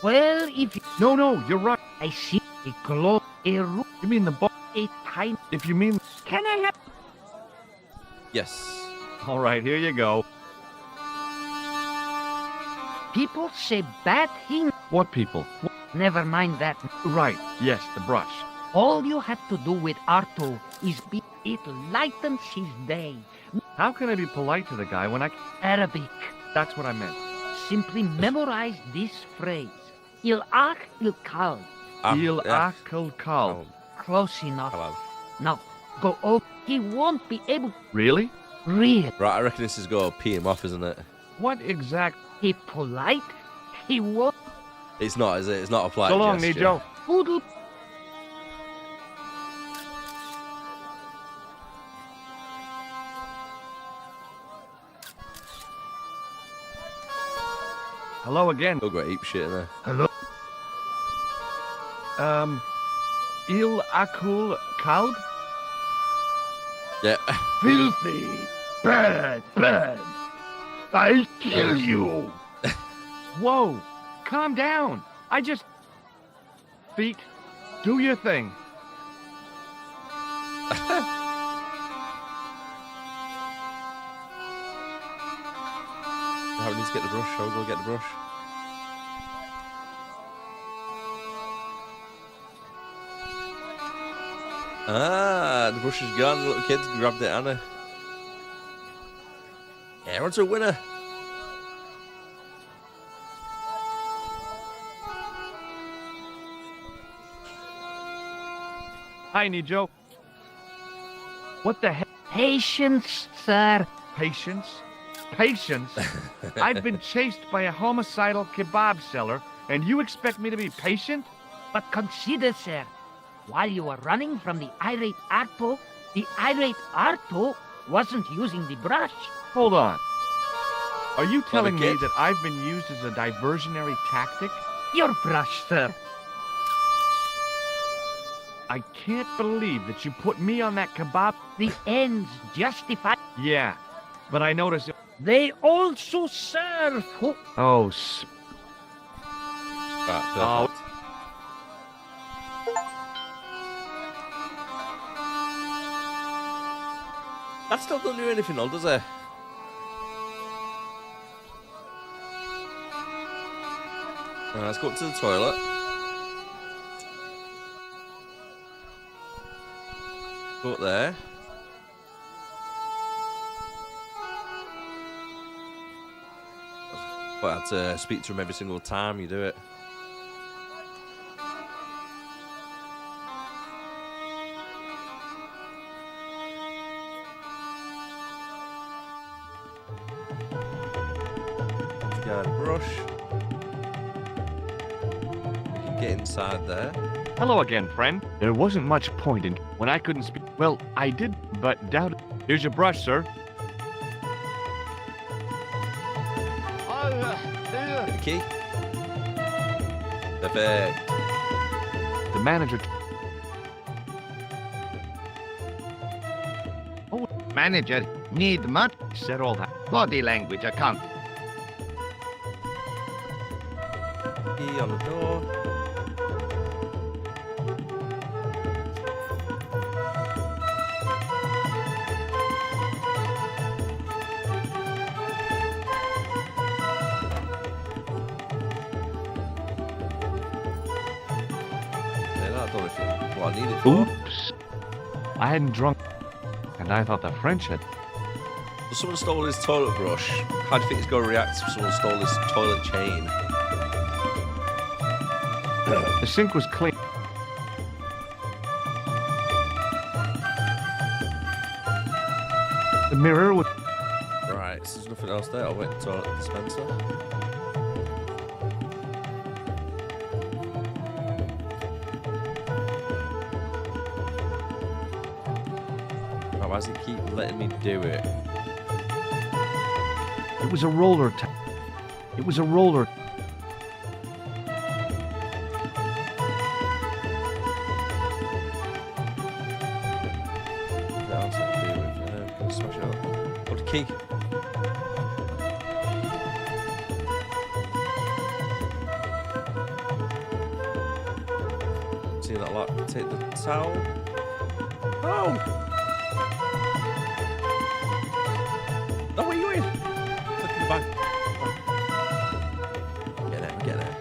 Well, if you... No, you're right. I see a glow, a room, You mean the book? a time... If you mean... Can I have... Yes. All right, here you go. People say bad things. What people? Never mind that. Right, yes, the brush. All you have to do with Arto is be... It lightens his day. How can I be polite to the guy when I... Arabic. That's what I meant. Simply memorize this phrase. Il ach il kal. Il yeah. akal kal. Close enough. Hello. Now, go over. He won't be able to Really? read. Right, I reckon this is going to pee him off, isn't it? What exact... He polite. He won't. It's not, is it? It's not a polite So long, gesture. Nico. Poodle. Hello again. He'll go ape shit in there. Hello. Il akul kalb? Yeah. Filthy. Bad. I kill you. Whoa! Calm down! I just... Feet, do your thing. How we need to get the brush. Shall we go get the brush? Ah, the brush is gone. The little kid's grabbed it, Anna. Everyone's a winner. Hi, Nico. What the heck? Patience, sir. Patience? Patience? I've been chased by a homicidal kebab seller, and you expect me to be patient? But consider, sir, while you were running from the irate Arto wasn't using the brush. Hold on. Are you telling me kid? that I've been used as a diversionary tactic? Your brush, sir. I can't believe that you put me on that kebab. The ends justify. Yeah, but I noticed... They also serve. Oh, Right, Oh. perfect. That still doesn't do anything, though, does it? Right, let's go up to the toilet. Go up there. But I had to speak to him every single time you do it. Got a brush. We can get inside there. Hello again, friend. There wasn't much point in when I couldn't speak. Well, I did, but doubted. Here's your brush, sir. Get the key. Perfect. The manager. Oh, manager, need much? Said all that. Body language, I can't. Key on the door. What I need it for. Oops. I hadn't drunk, and I thought the French had. So someone stole his toilet brush. How do you think he's going to react if someone stole his toilet chain? The sink was clean. The mirror was. Right, so there's nothing else there. I'll wait until toilet dispenser. Why does it keep letting me do it? It was a roller. It was a roller. What else I can do with can I smash it up? Got the key. See that lot? Take the towel. Oh! No, where are you in? Look in the back. Get it, get it.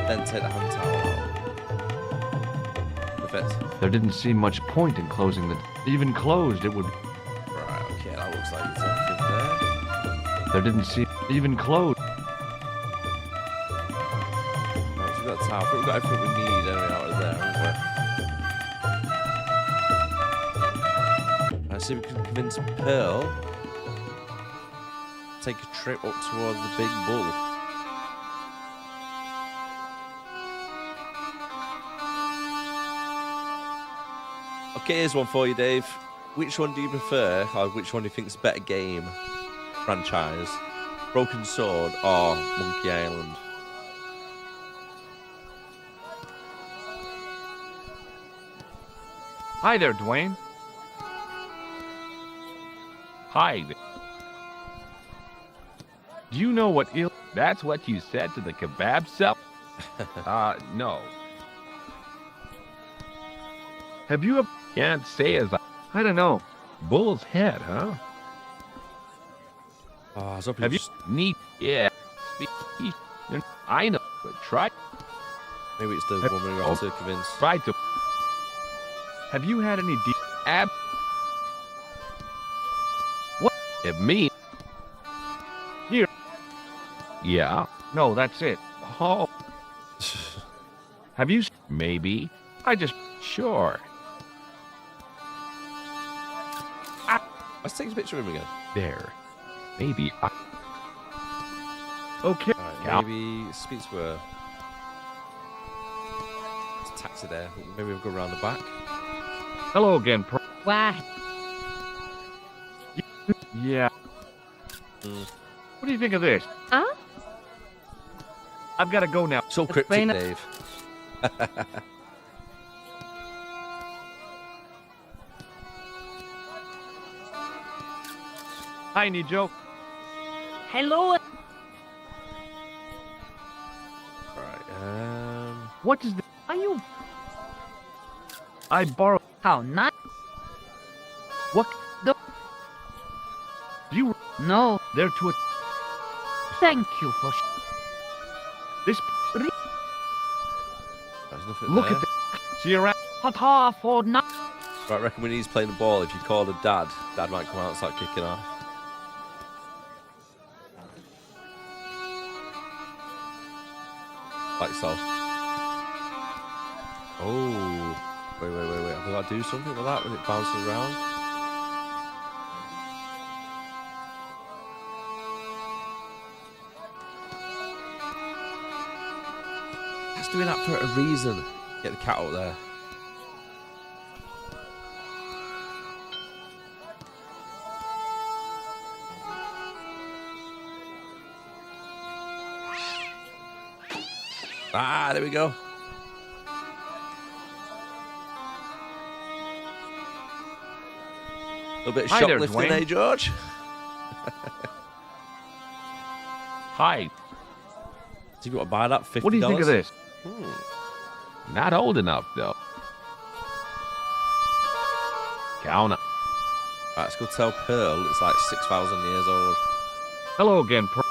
Then take the hand towel out. Perfect. There didn't seem much point in closing the. Even closed, it would. Right, okay, that looks like it's everything there. There didn't seem even closed. Right, so we've got a towel. We've got everything we need anyway out of there, haven't we? See if we can convince Pearl to take a trip up towards the big bull. Okay, here's one for you, Dave. Which one do you prefer, or which one do you think is a better game franchise? Broken Sword or Monkey Island? Hi there, Dwayne. Hi. Do you know what ill? That's what you said to the kebab shop? No. Have you? Can't say as I don't know. Bull's head, huh? Oh, I was hoping Have you? Neat. Yeah. I know, but try. Maybe it's the woman we have to convince. Try to. Have you had any deep? What? It me? Here. Yeah. No, that's it. Oh. Have you? Maybe. I just. Sure. Let's take a picture of him again. There. Maybe. Okay. Right, Yeah. maybe speak to her. There's a taxi there. Maybe we'll go around the back. Hello again. Why? Yeah. What do you think of this? Huh? I've got to go now. So cryptic, Dave. Hi, Nico. Hello. Right, What is the? Are you? I borrowed. How nice? What? The... You? No. There to a. Thank you for. This. there's nothing Look there. at the. See you around. Ta for not. Right, I reckon when he's playing the ball, if you call her Dad, Dad might come out and start kicking off. Like so. Oh. Wait. Have I got to do something with that when it bounces around? Cat's doing that for a reason. Get the cat out there. Ah, there we go. A little bit of Hi there, shoplifting, Dwayne. eh, George? Hi. Do you want to buy that? $50? What do you think of this? Not old enough, though. Count it. Right, let's go tell Pearl it's like 6,000 years old. Hello again, Pearl.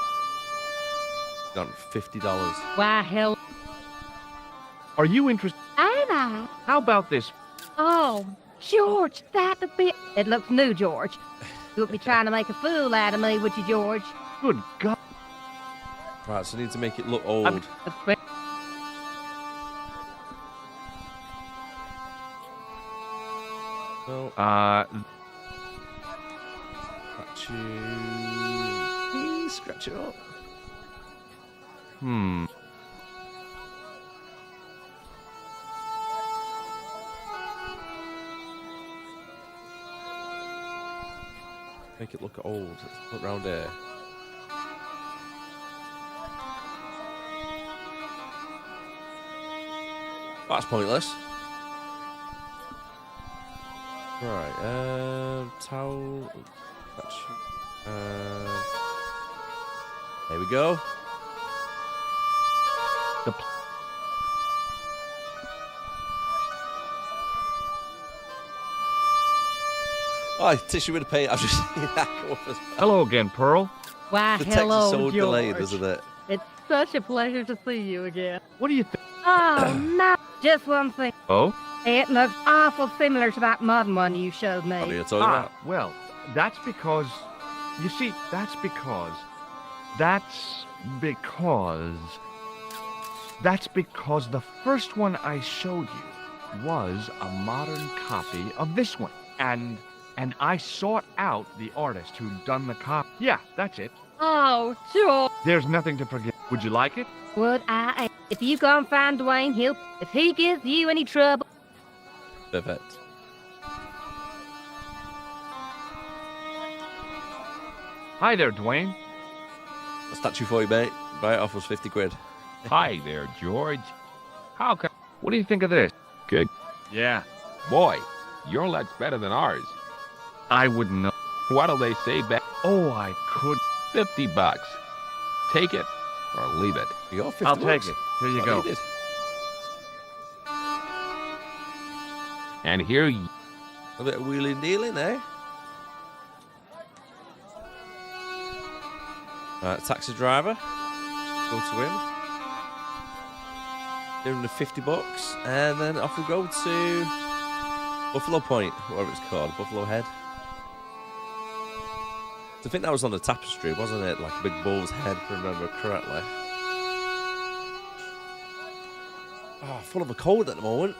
Got $50. Why, hell. Are you interested? Am I? How about this? Oh, George, that'd be... It looks new, George. You wouldn't be trying to make a fool out of me, would you, George? Good God. Right, so I need to make it look old. No, scratch it up. Make it look old. Let's look round here. That's pointless. Right, towel. There we go. Oh, tissue with a paint. I've just seen that go up as well. Hello again, Pearl. Why, The text hello, is so George. delayed, isn't it? It's such a pleasure to see you again. What do you think? Oh, no. Just one thing. Oh? It looks awful similar to that modern one you showed me. What are you talking about? Well, that's because... You see, that's because the first one I showed you was a modern copy of this one. And I sought out the artist who'd done the copy. Yeah, that's it. Oh, George. There's nothing to forget. Would you like it? Would I? If you go and find Dwayne, if he gives you any trouble... Perfect. Hi there, Dwayne. A statue for you, mate. Buy it off us 50 quid. Hi there, George. How can... What do you think of this? Good. Yeah. Boy, your luck's better than ours. I wouldn't know. What'll they say back? Oh, I could. $50. Take it or leave it. You got 50 I'll bucks. take it. Here you go. Needed. And here you... A bit of wheeling dealing, eh? Right, taxi driver. Go to him. Give him the 50 bucks. And then off we go to Buffalo Point, whatever it's called. Buffalo Head. I think that was on the tapestry, wasn't it? Like a big bull's head, if I remember correctly. Oh, full of a cold at the moment.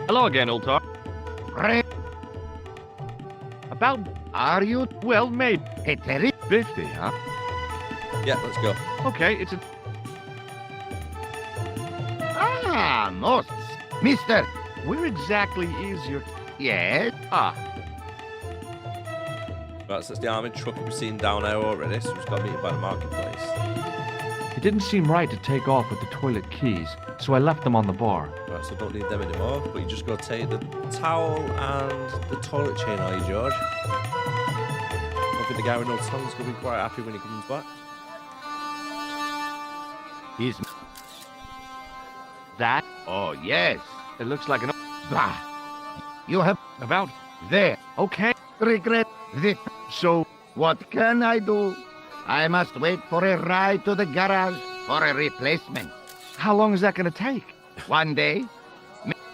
Hello again, old talk. About... Are you? Well, maybe. Hey, Terry? 50, huh? Yeah, let's go. Okay, it's a... Ah, no. Mister. Where exactly is your... Yes? Ah, Right, so that's the armoured truck we've seen down there already, so we've just got to meet it by the marketplace. It didn't seem right to take off with the toilet keys, so I left them on the bar. Right, so don't need them anymore, but you just got to take the towel and the toilet chain, are you, George? I think the guy with no tongue's going to be quite happy when he comes back. He's... that? Oh, yes. It looks like an... Bah. You have... About... There. Okay. Regret this. So... What can I do? I must wait for a ride to the garage for a replacement. How long is that going to take? One day.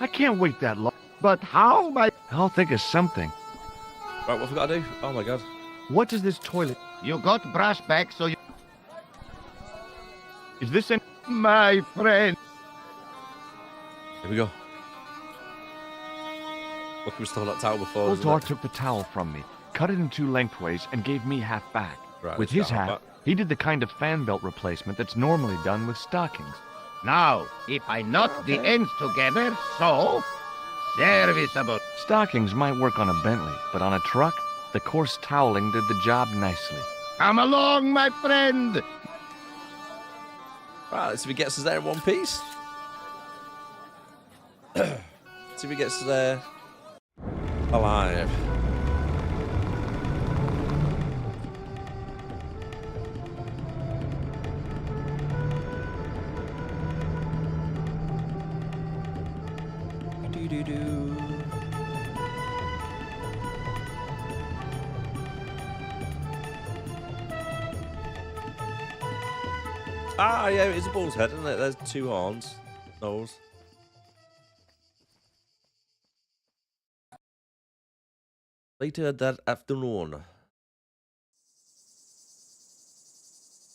I can't wait that long. But how, my... I'll think of something. Right, what have we got to do? Oh my god. What does this toilet... You got brush back, so you... Is this an... My friend. Here we go. Look, we stole that towel before. Goldar took the towel from me, cut it in 2 lengthways, and gave me half back. Right, with his hat, he did the kind of fan belt replacement that's normally done with stockings. Now, if I knot the ends together, so serviceable. Stockings might work on a Bentley, but on a truck, the coarse toweling did the job nicely. Come along, my friend. Right, let's see if he gets us there in one piece. See if he gets us there alive. Do-do-do. Ah, yeah, it's a bull's head, isn't it? There's 2 horns. Nose. Later that afternoon.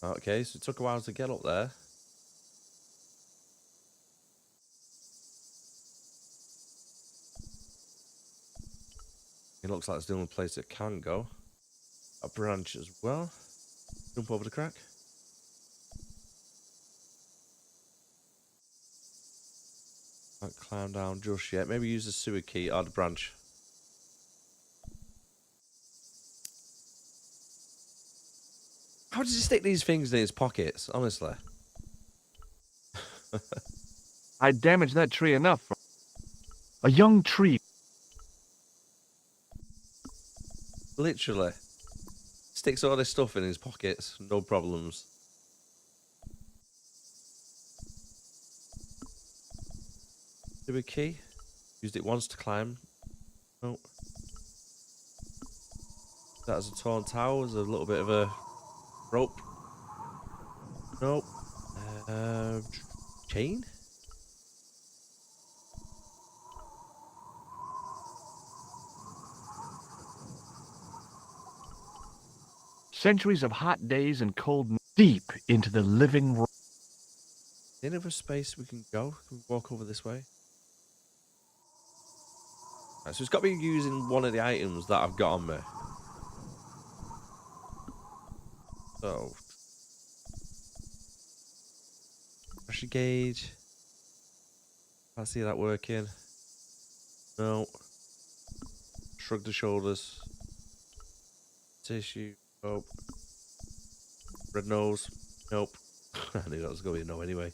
Okay, so it took a while to get up there. It looks like it's the only place it can go. A branch as well. Jump over the crack. Can't climb down just yet. Maybe use the sewer key or the branch. How does he stick these things in his pockets? Honestly. I damaged that tree enough. A young tree. Literally. Sticks all this stuff in his pockets. No problems. Do a key. Used it once to climb. Oh. That's a torn towel. There's a little bit of a rope. Nope. Chain? Centuries of hot days and cold deep into the living room. Any other space we can go? Can we walk over this way? Right, so it's got to be using one of the items that I've got on me. So, pressure gauge. Can't see that working. No. Shrug the shoulders. Tissue. Nope. Red nose. Nope. I knew that was going to be a no anyway.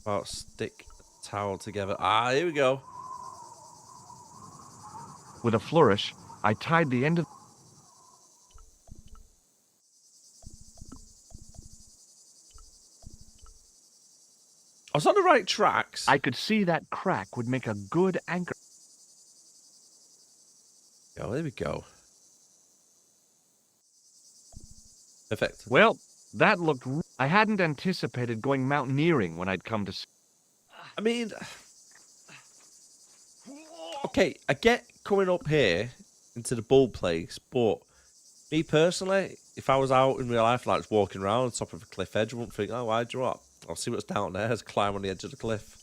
About stick a towel together. Ah, here we go. With a flourish, I tied the end of... I was on the right tracks. I could see that crack would make a good anchor. Oh, there we go. Perfect. Well, that looked... I hadn't anticipated going mountaineering when I'd come to... I mean... Okay, I get coming up here into the bull place, but me personally, if I was out in real life, like walking around on top of a cliff edge, I wouldn't think, oh, why'd you what? I'll see what's down there. Let's climb on the edge of the cliff.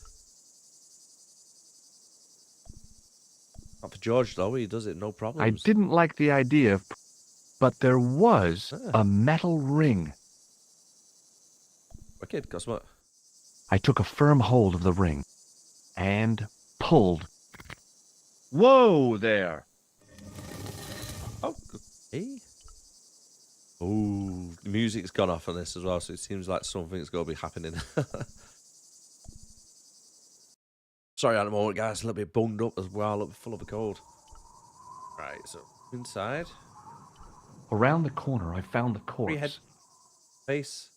Not for George, though. He does it, no problem. I didn't like the idea of... But there was a metal ring. Wicked, got some... I took a firm hold of the ring and pulled. Whoa there! Oh, okay. Oh, the music's gone off on this as well, so it seems like something's going to be happening. Sorry at the moment, guys. A little bit bunged up as well, a little bit full of a cold. Right, so inside. Around the corner, I found the corpse. Head, face.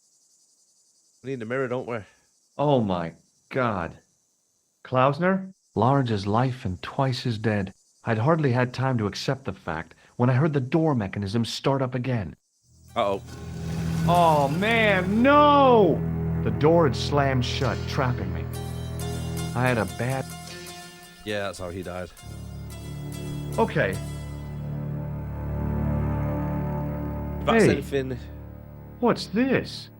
We need a mirror, don't we? Oh my God. Klausner? Large as life and twice as dead. I'd hardly had time to accept the fact when I heard the door mechanism start up again. Uh-oh. Oh man, no! The door had slammed shut, trapping me. I had a bad... Yeah, that's how he died. Okay. If that's anything What's this?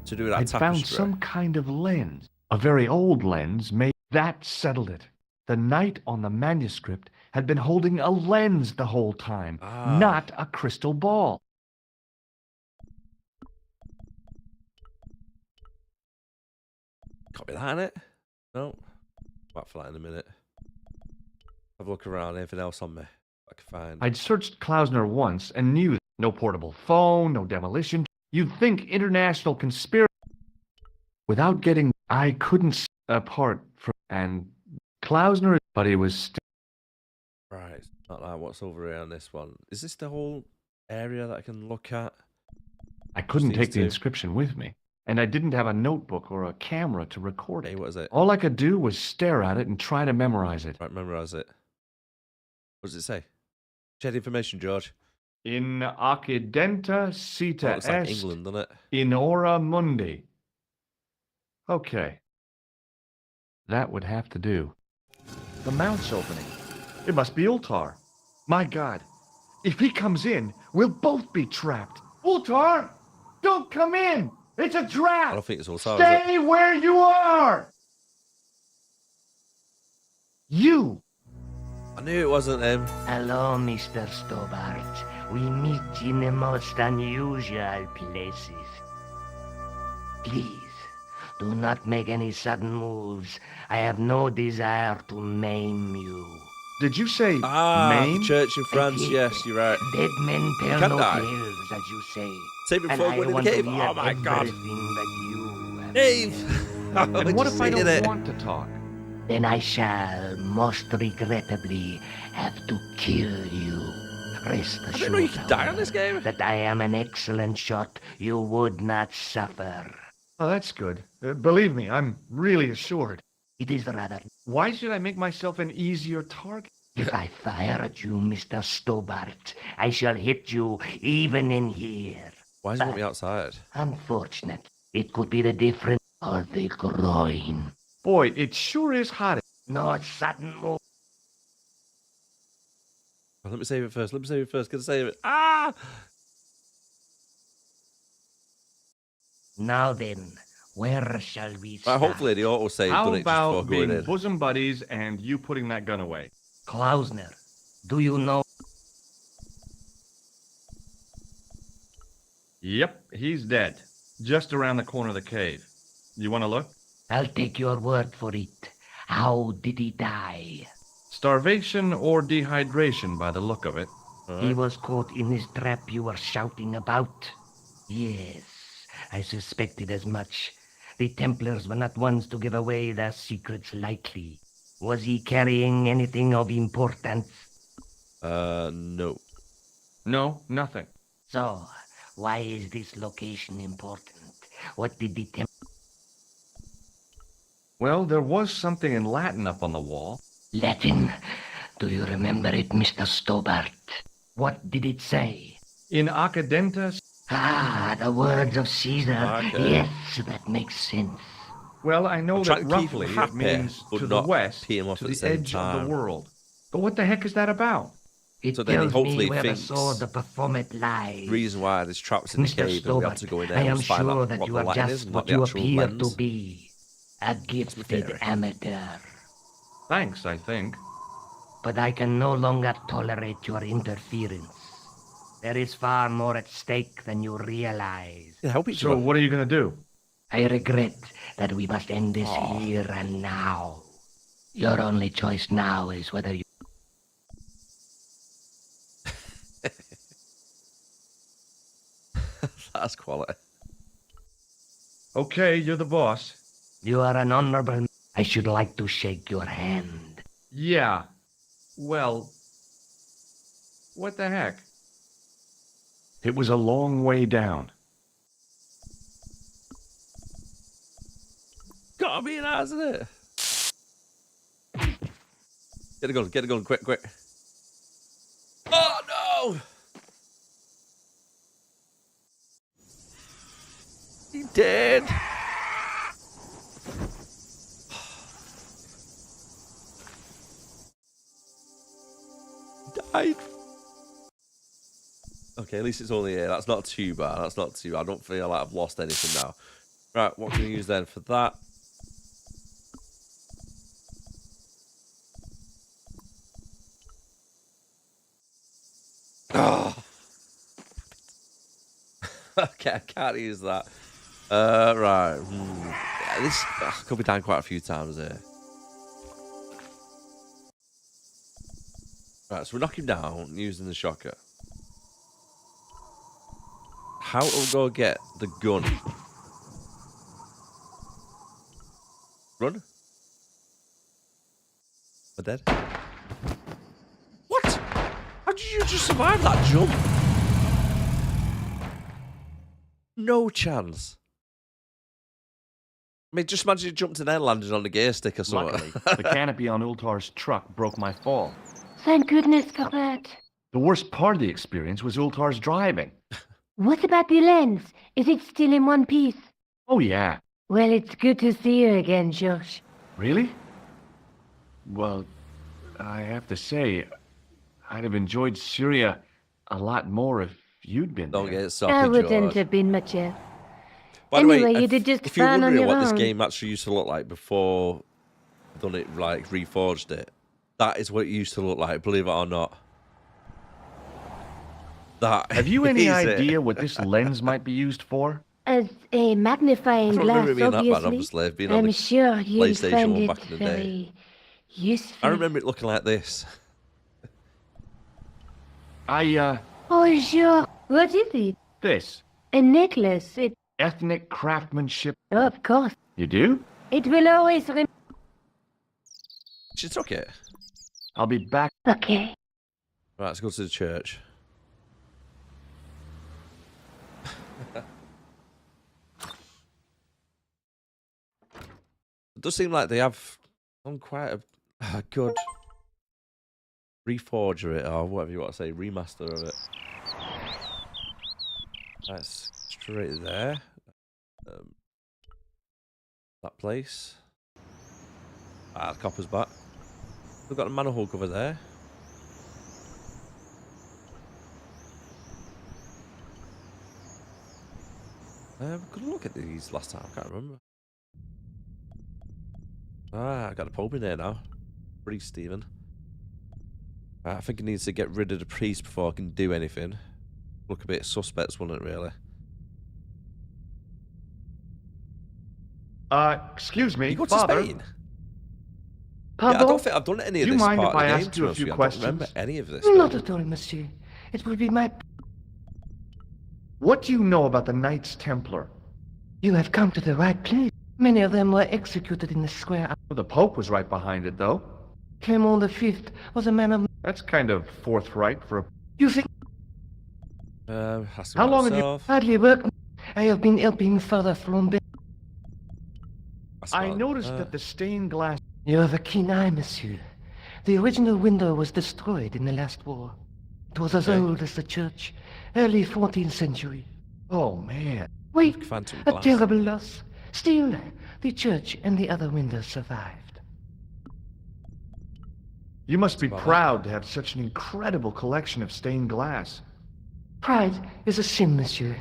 To do with that I'd found tapestry. some kind of lens. A very old lens made... That settled it. The knight on the manuscript had been holding a lens the whole time, not a crystal ball. Can't be that in it. No. Back for that in a minute. Have a look around. Anything else on me I can find? I'd searched Klausner once and knew no portable phone, no demolition. You'd think international conspiracy. Without getting... I couldn't see apart from... And Klausner... But he was... Right. It's not like what's over here on this one. Is this the whole area that I can look at? I couldn't take the inscription with me. And I didn't have a notebook or a camera to record it. Hey, what is it? All I could do was stare at it and try to memorize it. Right, memorize it. What does it say? Share the information, George. In occidenta cita It's like est England, doesn't it? in ora mundi. Okay. That would have to do. The mount's opening. It must be Ultar. My God. If he comes in, we'll both be trapped. Ultar! Don't come in! It's a trap! I don't think it's Ultar, Stay where you are! You! I knew it wasn't him. Hello, Mr. Stobbart. We meet in the most unusual places. Please, do not make any sudden moves. I have no desire to maim you. Did you say the church in France? Yes, you're right. Dead men tell Can't no die. tales, as you say. Save it And before I going in the want to cave. hear Oh my God. everything that you have Dave! said. And what if I don't want to talk? Then I shall, most regrettably, have to kill you. Rest I assured, didn't know you could die on this game. that I am an excellent shot. You would not suffer. Oh, that's good. Believe me, I'm really assured. It is rather... Why should I make myself an easier target? If I fire at you, Mr. Stobbart, I shall hit you even in here. Why does he want me outside? Unfortunate. It could be the difference or the groin. Boy, it sure is hot. No sudden move. Oh, let me save it first. Let me save it first. Gonna save it. Ah! Now then, where shall we start? Hopefully the auto save How done it just before about going being in. bosom buddies and you putting that gun away? Klausner, do you know? Yep, he's dead. Just around the corner of the cave. You want to look? I'll take your word for it. How did he die? Starvation or dehydration by the look of it. He was caught in this trap you were shouting about. Yes, I suspected as much. The Templars were not ones to give away their secrets lightly. Was he carrying anything of importance? No. No, nothing. So, why is this location important? What did the Templars... Well, there was something in Latin up on the wall. Latin? Do you remember it, Mr. Stobbart? What did it say? In occidenta... Ah, the words of Caesar. Okay. Yes, that makes sense. Well, I know I'm that trying to keep roughly him it happy, means but to the not west, pee him off to at the the same edge of time. the world. But what the heck is that about? It So then he tells hopefully me where the thinks sword of Baphomet lies. Reason why there's traps in the Mr. cave and we have Stobbart, to go in there I and am find sure out that what you the are light is just and what not the you actual appear lens. to be. A gifted theory. amateur. Thanks, I think. But I can no longer tolerate your interference. There is far more at stake than you realize. Yeah, help each So other. what are you going to do? I regret that we must end this here and now. Your only choice now is whether you... That's quality. Okay, you're the boss. You are an honorable... I should like to shake your hand. Yeah. Well, what the heck? It was a long way down. Gotta be an ass, isn't it? Get it going, quick, quick. Oh no! He did. Died. Okay, at least it's only here. That's not too bad. That's not too bad. I don't feel like I've lost anything now. Right, what can we use then for that? Oh. Okay, I can't use that. Right. Yeah, this could be done quite a few times here. Right, so we knock him down using the shocker. How do we go get the gun? Run? We're dead. What? How did you just survive that jump? No chance. I mean, just imagine you jumped in there and landed on the gear stick or something. Luckily, the canopy on Ultar's truck broke my fall. Thank goodness for that. The worst part of the experience was Ultar's driving. What about the lens? Is it still in one piece? Oh, yeah. Well, it's good to see you again, George. Really? Well, I have to say, I'd have enjoyed Syria a lot more if you'd been Don't there. get soppy, I wouldn't George. have been much help. By the Anyway, way, you did just if you're fine on wondering your what this own. game actually used to look like before done it, like reforged it, that is what it used to look like, believe it or not. That Have you any is idea it. what this lens might be used for? As a magnifying I don't glass, remember it being that bad, obviously. obviously. Being on I'm the sure you'll PlayStation find 1 it back in the day. very useful. I remember it looking like this. Oh, sure. What is it? This. A necklace. It. Ethnic craftsmanship. Oh, of course. You do? It will always remain. She took it. I'll be back. Okay. Right, let's go to the church. It does seem like they have done quite a good reforger it, or whatever you want to say, remaster of it. That's straight there. That place. Ah, the copper's back. We've got a manhole cover there. We could look at these last time, I can't remember. Ah, I got a Pope in there now. Priest Stephen. I think he needs to get rid of the priest before I can do anything. Look a bit suspect, wouldn't it, really? Excuse me, You go to Father. Spain? Yeah, I don't think I've done any of Do you this mind part if I of the game, ask to you be a honest few with you. I don't questions? remember any of this. Not at all, monsieur. It will be my... What do you know about the Knights Templar? You have come to the right place. Many of them were executed in the square. Well, the Pope was right behind it, though. Clement V was a man of... That's kind of forthright for a... You think... How long have you... Hardly work. I have been helping Father Flambe. I noticed that the stained glass... You have a keen eye, monsieur. The original window was destroyed in the last war. It was as old as the church. Early 14th century. Oh, man. Wait, Phantom a glass. terrible loss. Still, the church and the other windows survived. You must be proud to have such an incredible collection of stained glass. Pride is a sin, monsieur,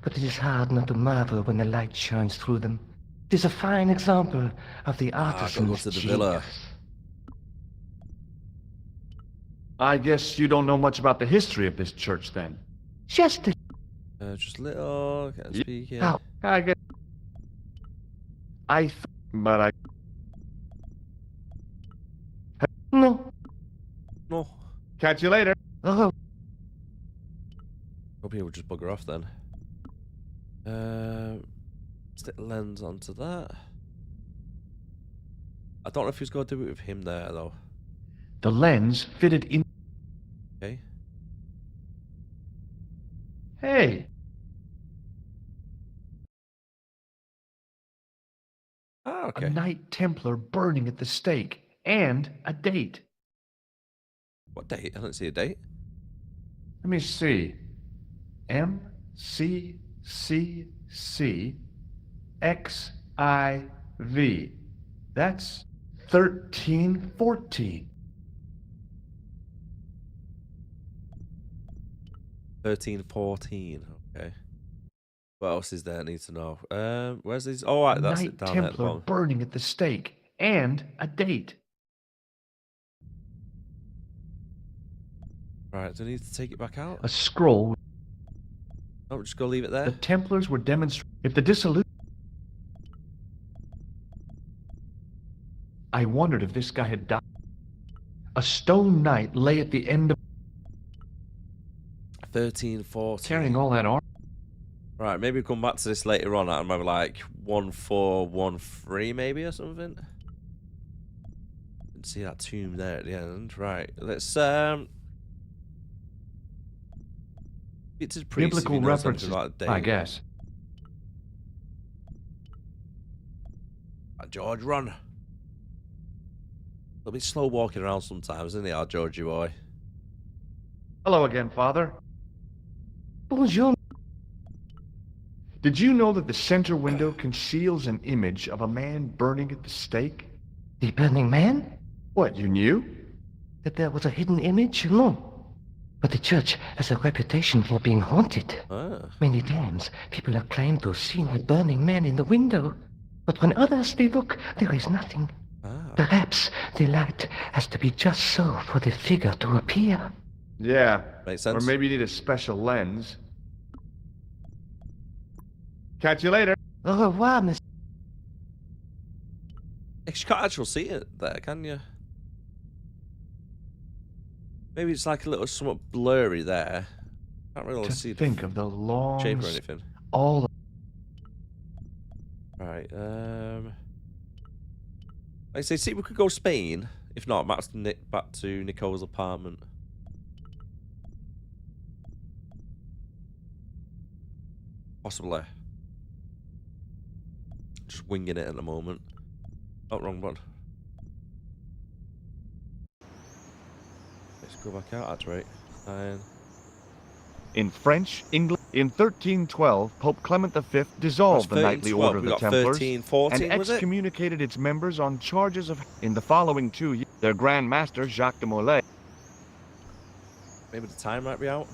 but it is hard not to marvel when the light shines through them. It is a fine example of the artisan's go to the villa. genius. I guess you don't know much about the history of this church, then. Just a... Just little, can't speak yet. How? I guess... But I... No. No. Catch you later. Oh. Hope he would just bugger off then. Stick the lens onto that. I don't know if he's going to do it with him there, though. The lens fitted in... Okay. Hey! Ah, okay. A Knight Templar burning at the stake. And a date. What date? I don't see a date. Let me see. MCCCXIV. That's 1314. 1314. Okay. What else is there I need to know? Where's these? Oh, right, that's it down there at the Templar bottom. burning at the stake. And a date. Right, do I need to take it back out? A scroll. Oh, just go leave it there. The Templars were demonstrating. If the dissolution. I wondered if this guy had died. A stone knight lay at the end of 1314. carrying all that armor. Right, maybe we'll come back to this later on. I'm maybe like 1413 maybe or something. Didn't see that tomb there at the end. Right, let's speak to the priest if he Biblical knows something references, about the date. I guess. Right, George, run. He'll be slow walking around sometimes, isn't he, our Georgie boy? Hello again, Father. Bonjour. Did you know that the center window conceals an image of a man burning at the stake? The Burning Man? What, you knew? That there was a hidden image? No. But the church has a reputation for being haunted. Ah. Many times, people have claimed to have seen a burning man in the window. But when others they look, there is nothing. Ah. Perhaps the light has to be just so for the figure to appear. Yeah. Makes sense. Or maybe you need a special lens. Catch you later. Au revoir, monsieur. You can't actually see it there, can you? Maybe it's like a little somewhat blurry there. Can't really see the Think of the long shape or anything. all Right, like I say, see if we could go Spain. If not, back to Nicole's apartment. Possibly. Just winging it at the moment. Oh, wrong one. Let's go back out, that's right. Fine. In French, England, in 1312, Pope Clement V dissolved the knightly order of the Templars and excommunicated its members on charges of. In the following 2 years, their Grand Master Jacques de Molay. Maybe the time might be out.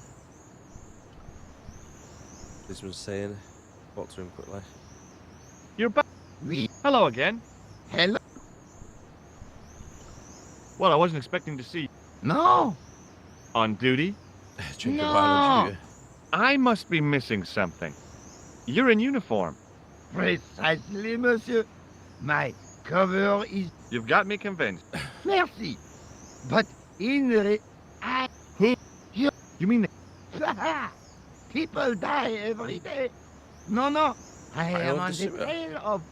This was saying. Talk to him quickly. You're back. Hello again. Hello. Well, I wasn't expecting to see you. No. On duty? No. I must be missing something. You're in uniform. Precisely, monsieur. My cover is... You've got me convinced. Merci. But You mean people die every day. No. I am on the trail of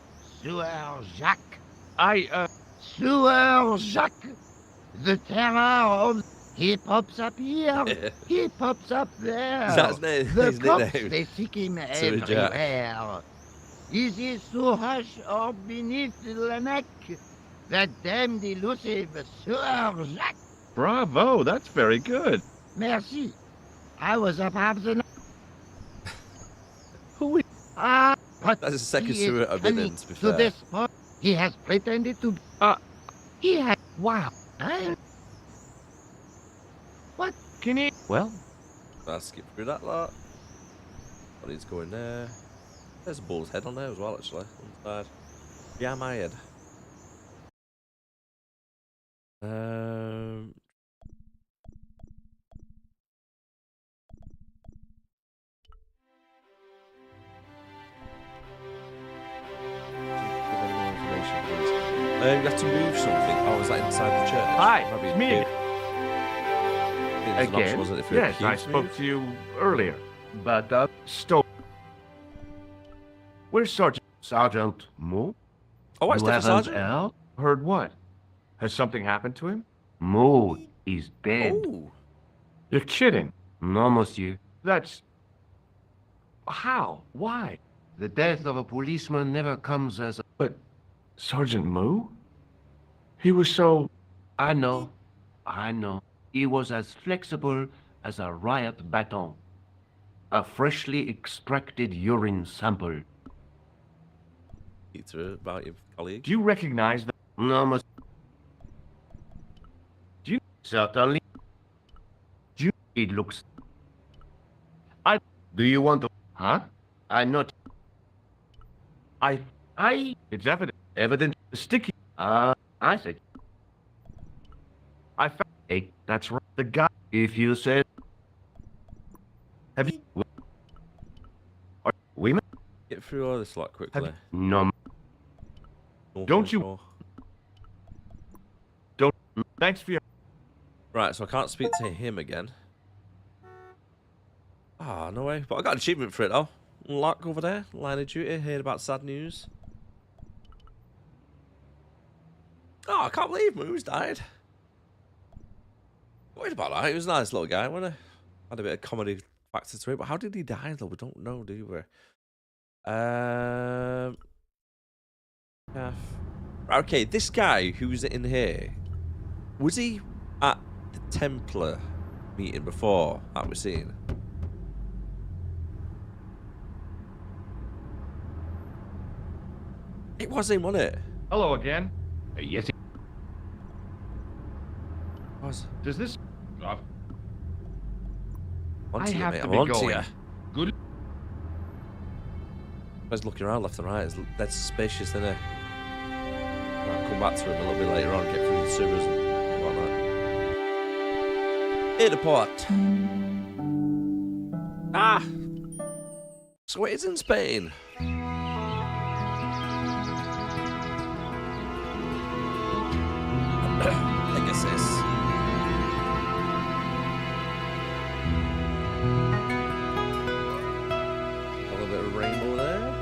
Sewer Jacques. Sewer Jacques. The terror of... He pops up here. He pops up there. That's his The cops, nickname. they seek him Sewer Jack. everywhere. Is he so hush or beneath the neck? That damned elusive Sewer Jacques. Bravo, that's very good. Merci. I was up half the night. Who is... But That's the second he is sewer I've been in, cunning to be to fair. this point. He has pretended to... he has... Wow. What? Can he... Well, I'll skip through that lot. I need to go in there. There's a bull's head on there as well, actually. On the side. Behind my head. You have to move something. Oh, is that inside the church? Hi, Might be it's me there's an option, wasn't it, if you're Yes, I accused to spoke move? to you earlier, but Where's Sergeant? Sergeant Mo? Oh, it's You different, haven't Sergeant. heard? Heard what? Has something happened to him? Mo is dead. Oh. You're kidding. No, monsieur. That's... How? Why? The death of a policeman never comes as a... But Sergeant Moo? He was so... I know. He was as flexible as a riot baton. A freshly extracted urine sample. Peter, about your colleague. Do you recognize that? No, monsieur. Do you... Certainly. It looks... Do you want to... Huh? I'm not... It's evident. Evident. Sticky. I see. I found... Hey, That's right. The guy... if you said... Have you... We... Get through all this lot quickly. No. Don't you... Don't... Thanks for your... Right, so I can't speak to him again. Ah, no way. But I got an achievement for it, though. Unlock over there. Line of duty. Heard about sad news. Oh, I can't believe Moose died. Worried about that. He was a nice little guy, wasn't he? Had a bit of comedy factor to it. But how did he die, though? We don't know, do we? Yeah. Okay, this guy who's in here, was he at the Templar meeting before that we've seen? It was him, wasn't it? Hello again. Yes. Was. Does this... I have to I'm be onto going. you. Good. I was looking around left and right. That's suspicious, isn't it? I'll come back to him a little bit later on, get through the sewers and whatnot. Airport. Ah! So it is in Spain. Pegasus. A little bit of rainbow there.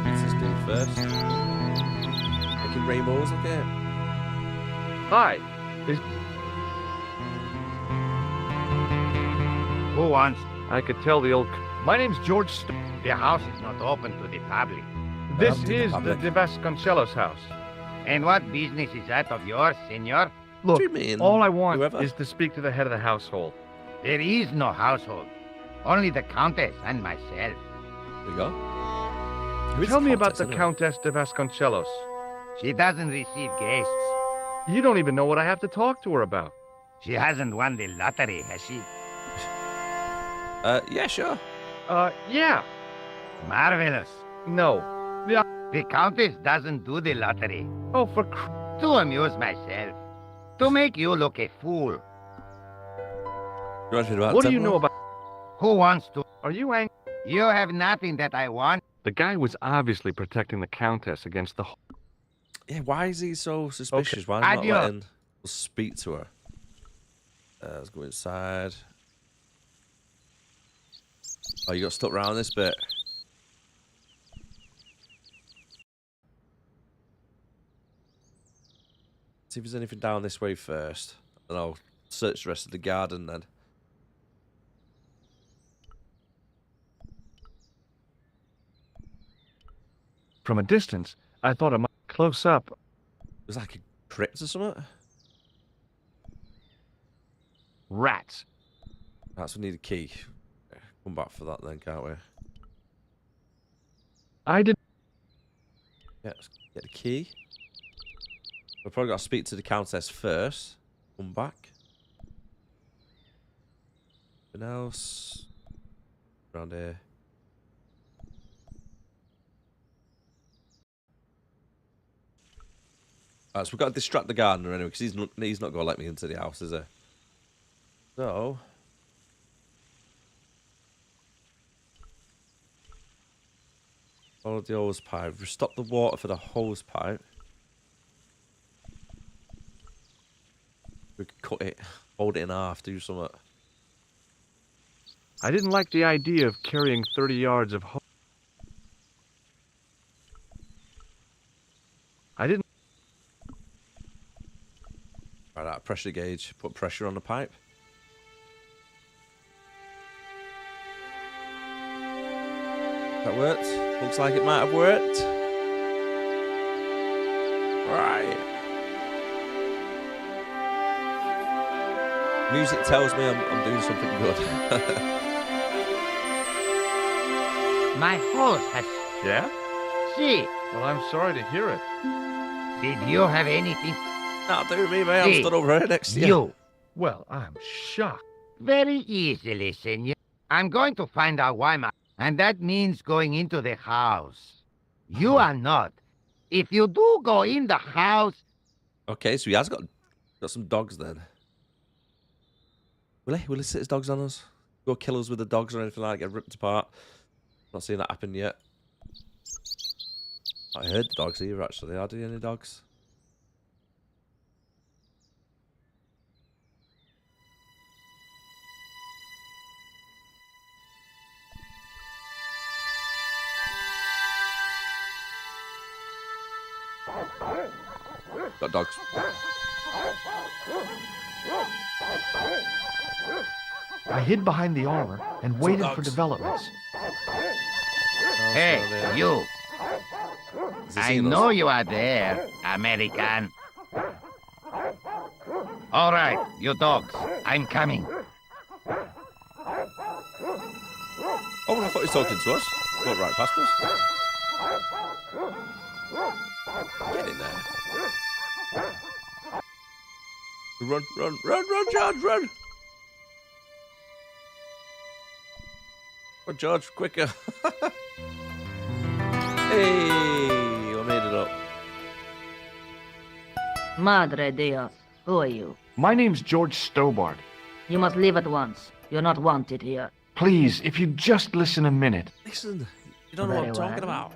What's this do first? Making rainbows, okay. Hi. Who wants? I could tell the old... My name's George The house is not open to the public. This is the De Vasconcelos house. And what business is that of yours, senor? Look, What do you mean? all I want Whoever? is to speak to the head of the household. There is no household. Only the Countess and myself. There we go. Who is Tell me about Countess, the anyway? Countess de Vasconcelos. She doesn't receive guests. You don't even know what I have to talk to her about. She hasn't won the lottery, has she? Yeah, sure. Yeah. Marvelous. No. The Countess doesn't do the lottery. Oh, for To amuse myself. To make you look a fool. You want to hear about What do you Templar? know about... Who wants to? Are you angry? You have nothing that I want. The guy was obviously protecting the Countess against the... Yeah, why is he so suspicious? Okay. Why not Adios. letting us speak to her? Let's go inside. Oh, you got stuck around this bit. See if there's anything down this way first. And I'll search the rest of the garden then. From a distance, I thought it might... Close up. Was like a crypt or something? Rats. That's we need a key. Come back for that then, can't we? I didn't... Yeah, let's get the key. We've probably got to speak to the Countess first. Come back. Anything else? Around here. Alright, so we've got to distract the gardener anyway, because he's not going to let me into the house, is he? So... follow the hose pipe. Stop the water for the hose pipe. We could cut it, hold it in half, do something. I didn't like the idea of carrying 30 yards of hose. I didn't... Right, that pressure gauge. Put pressure on the pipe. That worked. Looks like it might have worked. Right. Music tells me I'm doing something good. My horse has... Yeah? See, Well, I'm sorry to hear it. did you have anything? That'll do me, mate. I'm See, stood over here next to you. You. Well, I'm shocked. Very easily, senor. I'm going to find out why and that means going into the house. You are not. If you do go in the house... Okay, so he has got some dogs then. Will he? Will he sit his dogs on us? Go kill us with the dogs or anything like that, get ripped apart? Not seen that happen yet. I heard the dogs either, actually. Are there any dogs? Got dogs. I hid behind the armor and waited for developments. Hey, you! I know you are there, American. All right, you dogs, I'm coming. Oh, I thought he was talking to us. Went right past us. Get in there. Run, run, run, run, George, run! Run, George, quicker. Hey, I made it up. Madre Dios, who are you? My name's George Stobbart. You must leave at once. You're not wanted here. Please, if you'd just listen a minute. Listen, you don't know what I'm talking about.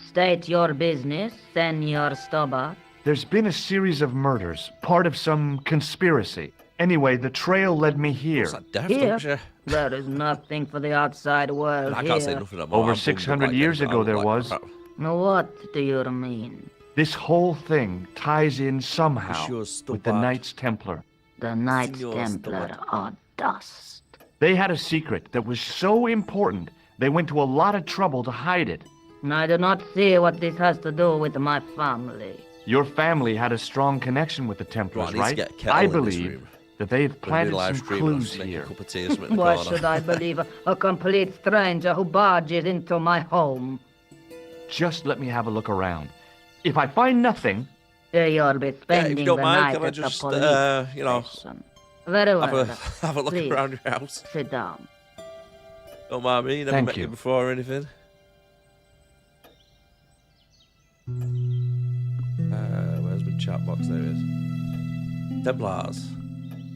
State your business, Senor Stobbart. There's been a series of murders, part of some conspiracy. Anyway, the trail led me here. Here? There is nothing for the outside world I here. can't say nothing about Over 600 years ago there was. What do you mean? This whole thing ties in somehow with the Knights Templar. The Knights Templar are dust. They had a secret that was so important, they went to a lot of trouble to hide it. I do not see what this has to do with my family. Your family had a strong connection with the Templars, right? I believe that they've planted some clues here. Why should I believe a complete stranger who barges into my home? Just let me have a look around. If I find nothing... You'll be spending the night at the police you know, station. Very well. Have a look Please, around your house. Sit down. Don't mind me, never met you before or anything. Where's my chat box? There it is. Templars.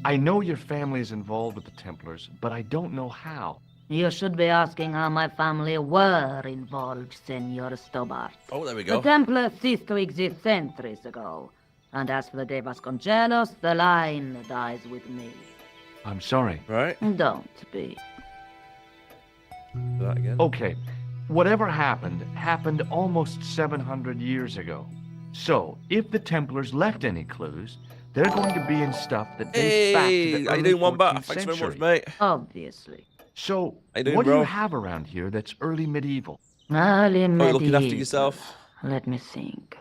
I know your family is involved with the Templars, but I don't know how. You should be asking how my family were involved, Senor Stobbart. Oh, there we go. The Templars ceased to exist centuries ago. And as for the De Vasconcelos, the line dies with me. I'm sorry. Right? Don't be. That again. Okay. Whatever happened almost 700 years ago. So, if the Templars left any clues, they're going to be in stuff that dates back to the early 14th Thanks century. very much, mate. Obviously. So, doing, what do bro? you have around here that's early medieval? Early medieval. You're looking after yourself? Let me think.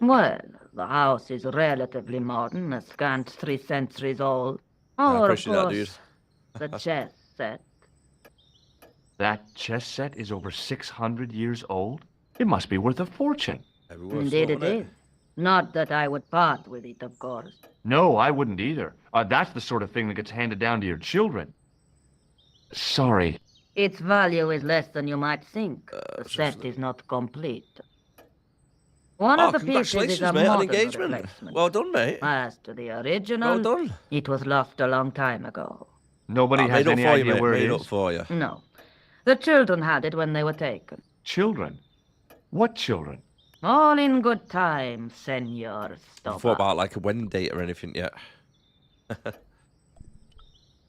Well, the house is relatively modern, a scant 3 centuries old. I Or, of appreciate that, dude. course, the chess set. That chess set is over 600 years old? It must be worth a fortune. Indeed it is. Not that I would part with it, of course. No, I wouldn't either. That's the sort of thing that gets handed down to your children. Sorry. Its value is less than you might think. The set is not complete. One of the pieces is a mate, on modern engagement. replacement. Well done, mate. As to the original, Well done. it was lost a long time ago. Nobody has any idea where it is? Up for you. No. The children had it when they were taken. Children? What children? All in good time, Senor Stobbart. Thought about like a wedding date or anything yet?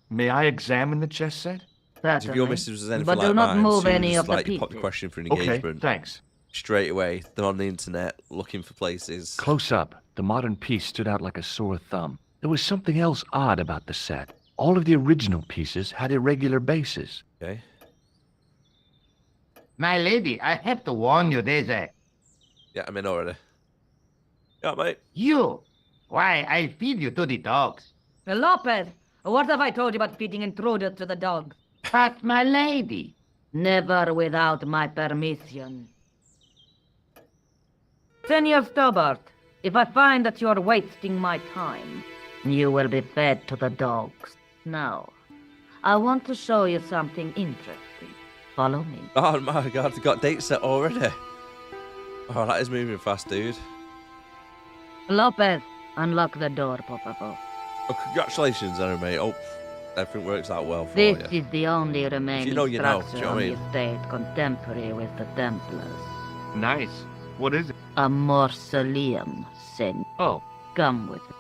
May I examine the chess set? Certainly. If your missus was anything But like do not mine, move she any was of the like, you pop the pieces. question for an Okay, engagement. thanks. Straight away, they're on the internet looking for places. Close up, the modern piece stood out like a sore thumb. There was something else odd about the set. All of the original pieces had irregular bases. Okay. My lady, I have to warn you, there's a... Yeah, I'm in already. Yeah, mate. You! Why, I feed you to the dogs. Lopez, what have I told you about feeding intruders to the dogs? But, my lady... Never without my permission. Senor Stobbart, if I find that you're wasting my time, you will be fed to the dogs. Now, I want to show you something interesting. Follow me. Oh my god, they got dates set already. Oh, that is moving fast, dude. Lopez, unlock the door, por favor. Oh, congratulations, Henry, mate. Oh, everything works out well for This you. is the only remaining you know, you know. structure Do you know on what I the mean? estate contemporary with the Templars. Nice. What is it? A mausoleum, sen. Oh. Come with me.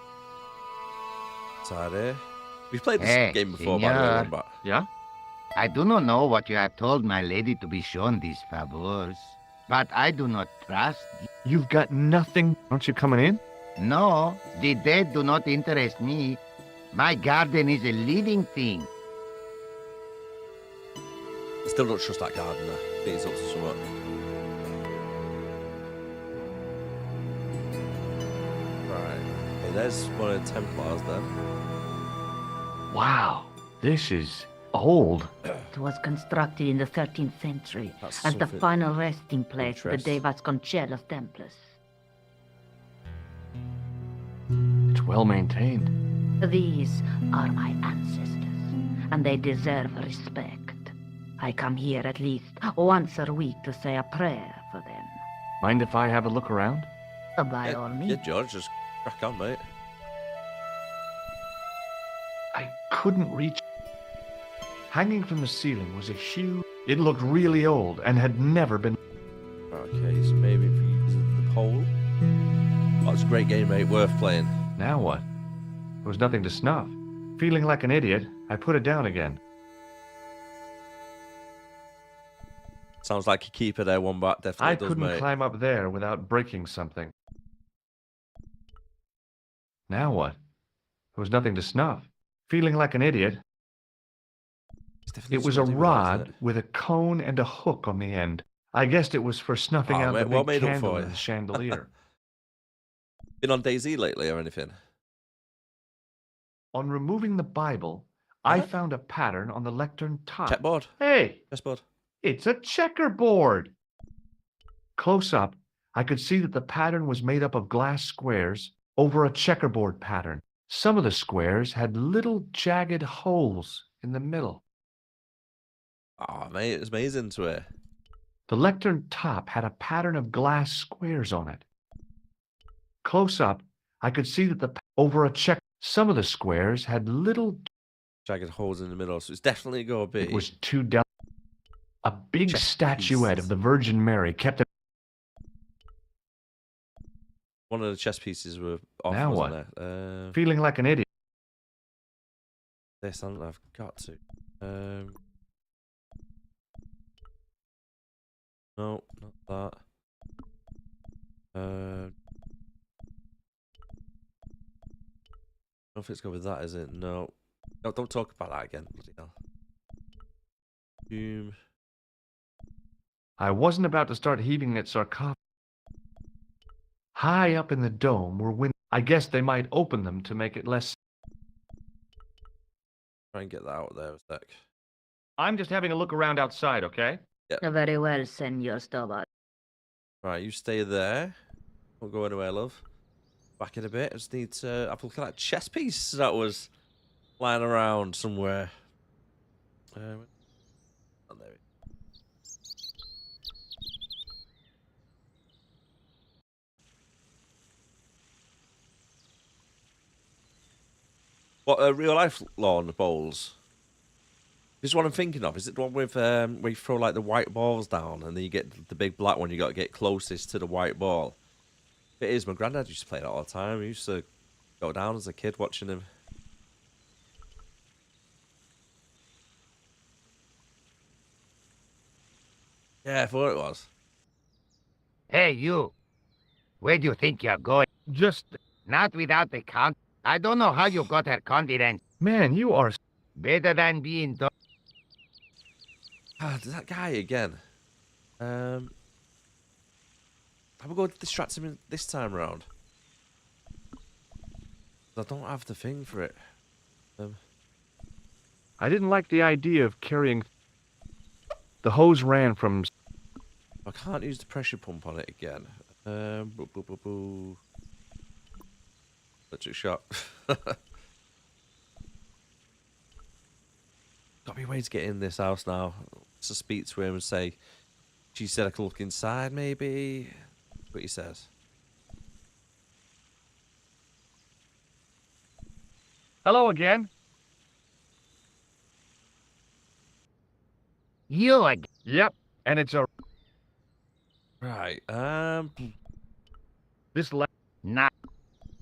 Sorry. We've played this Hey, game before, by the way, senor. but... Yeah? I do not know what you have told my lady to be shown these favors, but I do not trust you. You've got nothing. Aren't you coming in? No, the dead do not interest me. My garden is a living thing. I still don't trust that gardener. I think he's up to something. Right. Okay, there's one of the Templars then. Wow, this is old. It was constructed in the 13th century That's as the something final resting place for the interesting. De Vasconcelos Templars. It's well maintained. These are my ancestors, and they deserve respect. I come here at least once a week to say a prayer for them. Mind if I have a look around? By all means. Yeah, George, just crack on, mate. I couldn't reach. Hanging from the ceiling was a huge. It looked really old and had never been. Okay, so maybe if you use the pole. Oh, it's a great game, mate. Worth playing. Now what? There was nothing to snuff. Feeling like an idiot, I put it down again. Sounds like a keeper there, Wombat. Definitely I does, couldn't mate. climb up there without breaking something. Now what? There was nothing to snuff. Feeling like an idiot. It was a rod with a cone and a hook on the end. I guessed it was for snuffing out the what big made up candle for in you? the chandelier. Been on DayZ lately or anything? On removing the Bible, I found a pattern on the lectern top. Checkboard. Hey! Chessboard. It's a checkerboard! Close up, I could see that the pattern was made up of glass squares over a checkerboard pattern. Some of the squares had little jagged holes in the middle. Oh, mate, it's amazing to it. The lectern top had a pattern of glass squares on it. Close up, I could see that some of the squares had little jagged holes in the middle, so it's definitely going to be. It was too dumb. A big Chess statuette pieces. of the Virgin Mary kept it. One of the chess pieces were off, Now wasn't what? there? Feeling like an idiot. This, I've got to. No, not that. I don't know if it's go with that, is it? No. No, don't talk about that again. Bloody hell. Boom. I wasn't about to start heaving at sarcophagus. High up in the dome were windows. I guess they might open them to make it less. Try and get that out there a sec. I'm just having a look around outside, okay? Very well, Senor Stobbart. Right, you stay there. Won't go anywhere, love. Back in a bit. I just need to have a look at that chess piece that was lying around somewhere. Oh, there we go. What, real life lawn bowls? This is what I'm thinking of. Is it the one with where you throw like the white balls down and then you get the big black one? You got to get closest to the white ball. It is. My granddad used to play that all the time. He used to go down as a kid watching him. Yeah, I thought it was. Hey, you. Where do you think you're going? Just... Not without the count. I don't know how you got her confidence. Man, you are... Better than being told. Ah, that guy again. I'm going to distract him this time round. I don't have the thing for it. I didn't like the idea of carrying... The hose ran from... I can't use the pressure pump on it again. Electric shock. got to be a way to get in this house now. Let's just speak to him and say, she said I could look inside, maybe. What he says. Hello again. You again? Yep, and it's a... Right, This Nah.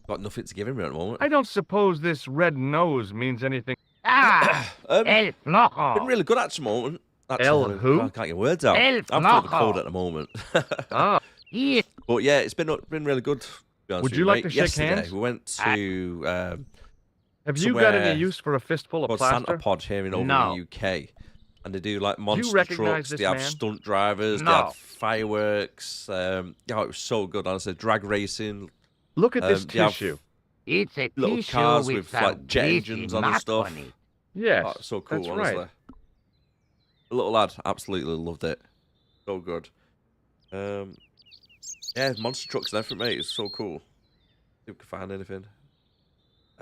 got nothing to give him at the moment. I don't suppose this red nose means anything. Ah! El Been Flojo! really good at the moment. El who? I can't get words out. El I'm full of Flojo. cold at the moment. Ah, Yes. But yeah, it's been really good. To be honest Would with you like mate. to shake Yesterday, hands? we went to have you got somewhere any use for a fistful of called plaster? Santa Pod here in over No. the UK, and they do like monster recognize trucks. this They have man? stunt drivers. They No. have fireworks. Yeah, it was so good. Honestly, drag racing. Look at this they have tissue. It's a little tissue cars with with some like jet greasy engines on and mark stuff. on it. Yes, Oh, it's so cool. that's Honestly, right. the little lad absolutely loved it. So good. Yeah, monster trucks and everything, mate. It's so cool. See if we can find anything.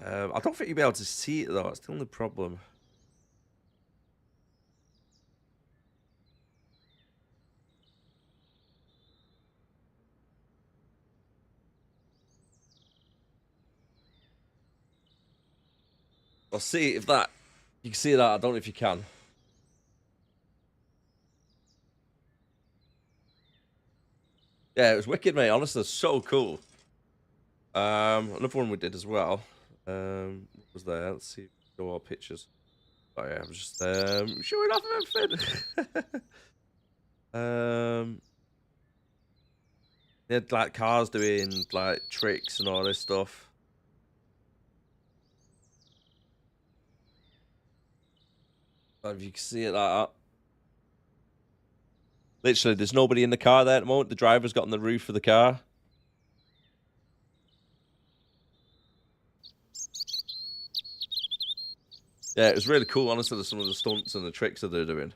I don't think you'll be able to see it though. It's the only problem. I'll see if that you can see that. I don't know if you can. Yeah, it was wicked, mate. Honestly, so cool. Another one we did as well. What was there? Let's see. Go our pictures. Oh yeah, I was just showing off everything. They had like cars doing like tricks and all this stuff. If you can see it like that. Literally, there's nobody in the car there at the moment. The driver's got on the roof of the car. Yeah, it was really cool, honestly, some of the stunts and the tricks that they're doing.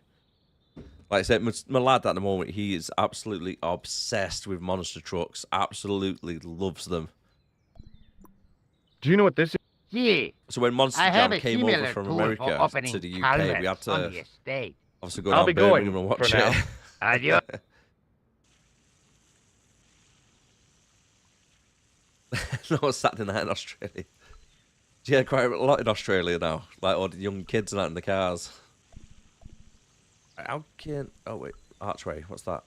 Like I said, my lad at the moment, he is absolutely obsessed with monster trucks. Absolutely loves them. Do you know what this is? Yeah. So when Monster I have Jam a came over similar from tool for America opening to the UK, culverts we had on to the estate. obviously go I'll down be Birmingham going and watch for it. now. Adios. No, Saturday night in Australia. Yeah, quite a lot in Australia now. Like all the young kids and that in the cars. How can... Oh, wait. Archway. What's that?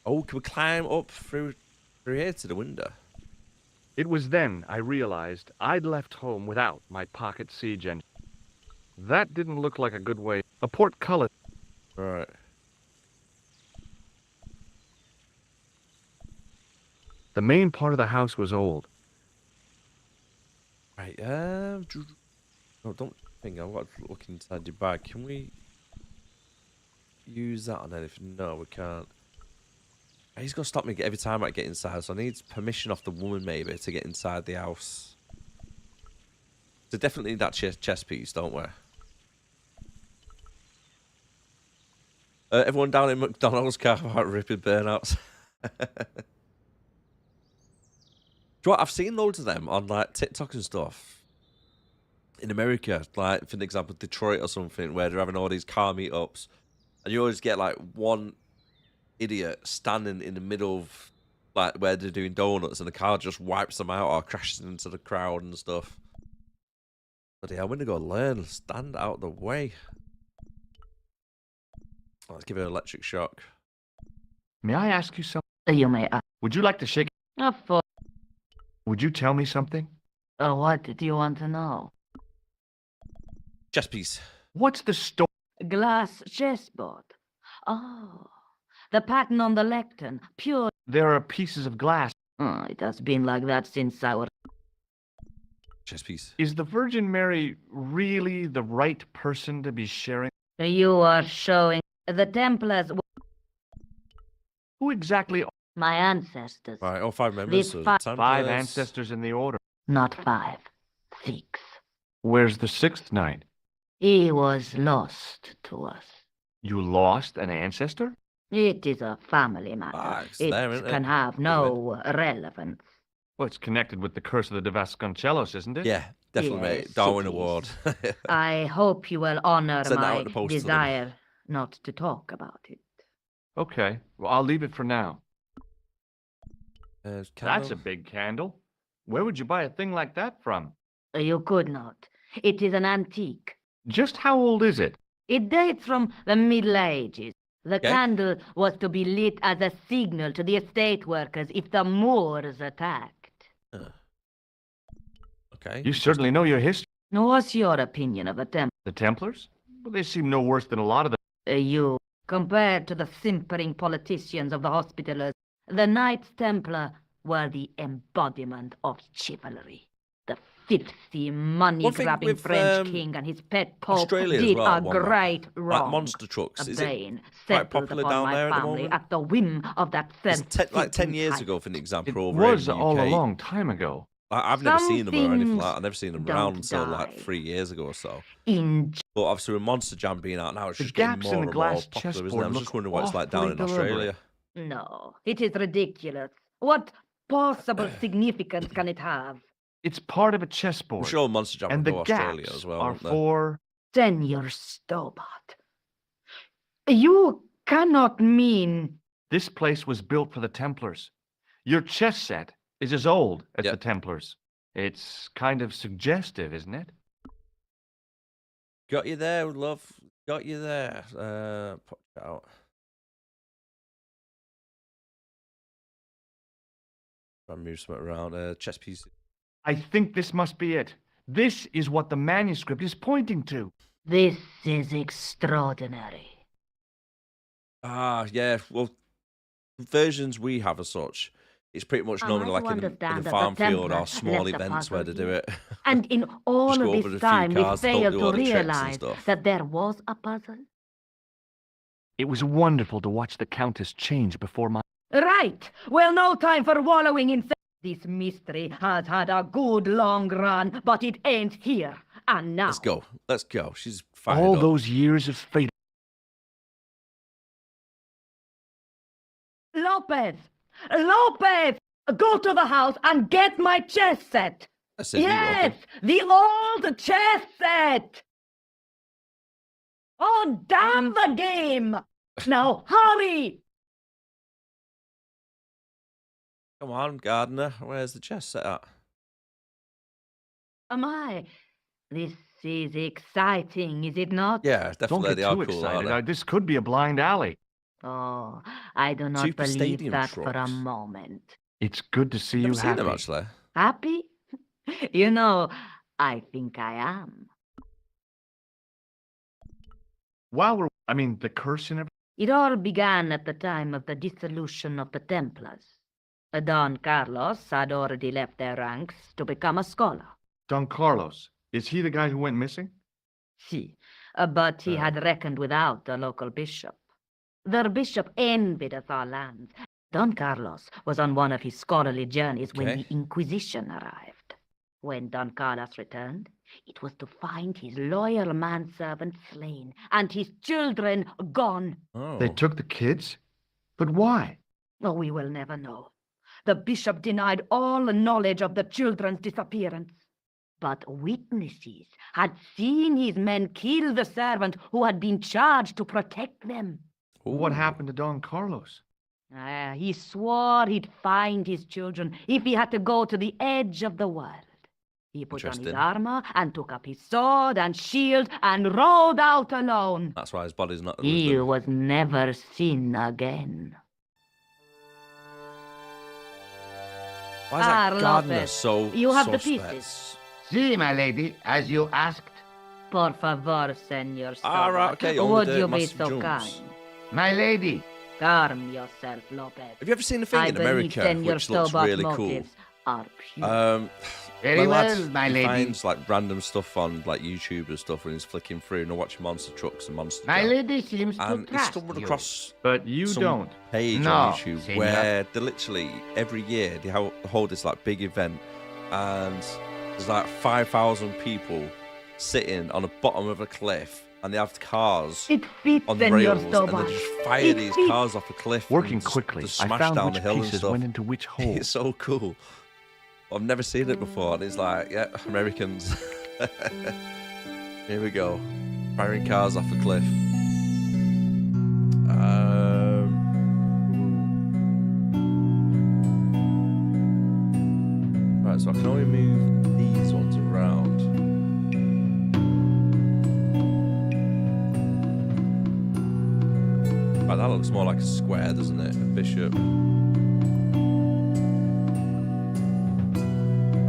Oh, can we climb up through here to the window? It was then I realized I'd left home without my pocket siege engine. That didn't look like a good way. A portcullis. Right. The main part of the house was old. Right, no, don't think I've got to look inside your bag. Can we use that on anything? No, we can't. He's going to stop me every time I get inside, so I need permission off the woman, maybe, to get inside the house. So definitely need that chess piece, don't we? Everyone down in McDonald's car about ripping burnouts. Do you know what? I've seen loads of them on like TikTok and stuff in America, like for example, Detroit or something, where they're having all these car meetups, and you always get like one idiot standing in the middle of like where they're doing donuts, and the car just wipes them out or crashes into the crowd and stuff. Bloody hell, I'm gonna go learn. Stand out the way. Let's give it an electric shock. May I ask you something? You may ask. Would you like to shake? Would you tell me something? What do you want to know? Chess piece. What's the story? Glass chessboard. Oh, the pattern on the lectern. Pure. There are pieces of glass. Oh, it has been like that since our... Chess piece. Is the Virgin Mary really the right person to be sharing? You are showing the Templars. Who exactly? My ancestors. Right, all 5 members. These of Five ancestors in the order. Not 5. 6. Where's the 6th knight? He was lost to us. You lost an ancestor? It is a family matter. It's It there, isn't it? can have no relevance. Well, it's connected with the curse of the Vasconcelos, isn't it? Yeah, Definitely, Yes, mate. Darwin it is. Award. I hope you will honor Send that out my in the post to them. desire not to talk about it. Okay, well, I'll leave it for now. Candle. That's a big candle. Where would you buy a thing like that from? You could not. It is an antique. Just how old is it? It dates from the Middle Ages. The Okay. candle was to be lit as a signal to the estate workers if the Moors attacked. Okay. You certainly know your history. What's your opinion of the Templars? The Templars? Well, they seem no worse than a lot of them. You, compared to the simpering politicians of the Hospitallers, the Knights Templar were the embodiment of chivalry. The filthy, money-grabbing with, French king and his pet Pope Australia as did well, a one man. great wrong. Like monster trucks. A Is it bane quite settled popular upon down my there at the family moment? at the whim of that Like 10 self-seeking years type. ago, for an example. It over was in the all a UK. long time ago. I've never seen them or anything things like that. I've never seen them don't around until die. like 3 years ago or so. In But obviously with Monster Jam being out now, it's The just getting gaps more in the and more glass popular, isn't it? chessboard I'm look just wondering what it's like down in awfully deliberate. Australia. No, it is ridiculous. What possible significance can it have? It's part of a I'm chessboard. sure Monster Jam and will the go Australia gaps as well. are won't they? for... Senor Stobbart, you cannot mean... This place was built for the Templars. Your chess set is as old as Yep. the Templars. It's kind of suggestive, isn't it? Got you there, love. Got you there. Pop it out. Try and move something around. Chess piece. I think this must be it. This is what the manuscript is pointing to. This is extraordinary. Ah, yeah. Well, versions we have as such, it's pretty much Am normally I like to in a understand that the farm field or Templars small left a events where they puzzle do here? it. And in all Just go of over this the few time, we cards, don't failed do to all the checks and realize stuff. that there was a puzzle. It was wonderful to watch the Countess change before my... Right. Well, no time for wallowing in... This mystery has had a good long run, but it ain't here. And now... Let's go. Let's go. She's fired All up. those years of fate... Lopez! Lopez! Go to the house and get my chess set! I said, Yes! The old chess set! Oh, damn the game! Now, hurry! Come on, Gardener. Where's the chess set at? This is exciting, is it not? Yeah, Don't definitely. get They are too cool, excited. aren't Now, they? this could be a blind alley. Oh, I do not Super believe Stadium that for a trucks. moment. It's good to see Never you seen happy. them, actually. Happy? You know, I think I am. While we're... I mean, the curse and everything... It all began at the time of the dissolution of the Templars. Don Carlos had already left their ranks to become a scholar. Don Carlos, is he the guy who went missing? Si, but he had reckoned without the local bishop. The bishop envied us our lands. Don Carlos was on one of his scholarly journeys when Okay. the Inquisition arrived. When Don Carlos returned, it was to find his loyal manservant slain and his children gone. Oh. They took the kids? But why? Oh, we will never know. The bishop denied all knowledge of the children's disappearance. But witnesses had seen his men kill the servant who had been charged to protect them. What happened to Don Carlos? He swore he'd find his children if he had to go to the edge of the world. He put on his Interesting. armor and took up his sword and shield and rode out alone. That's why his body's not... He was never seen again. Why is that Gardener Lopez, so you have the suspect? pieces. Si, my lady, as you asked. Por favor, Senor Ah, right, Stobbart, okay, only would the you be massive so jumps. kind? My lady. Calm yourself, Lopez. Have you ever seen the thing I in believe America, Senor which looks Stobbart really cool? motives are pure. Very lads, well, my he lady. finds like random stuff on like YouTube and stuff when he's flicking through and watching monster trucks and monster My Jam. lady seems to And he trust stumbled you. across But you some don't. page No, on YouTube senor. where they literally every year they hold this like big event and there's like 5,000 people sitting on the bottom of a cliff and they have cars It fits, on the Senor rails and they Stobbart. just fire It these fits. cars off a cliff. Working and just- quickly, just I smash found down which the hill and pieces stuff. went into which hole. It's so cool. I've never seen it before, and it's like, yeah, Americans. Here we go. Firing cars off a cliff. Right, so I can only move these ones around. Right, that looks more like a square, doesn't it? A bishop. Try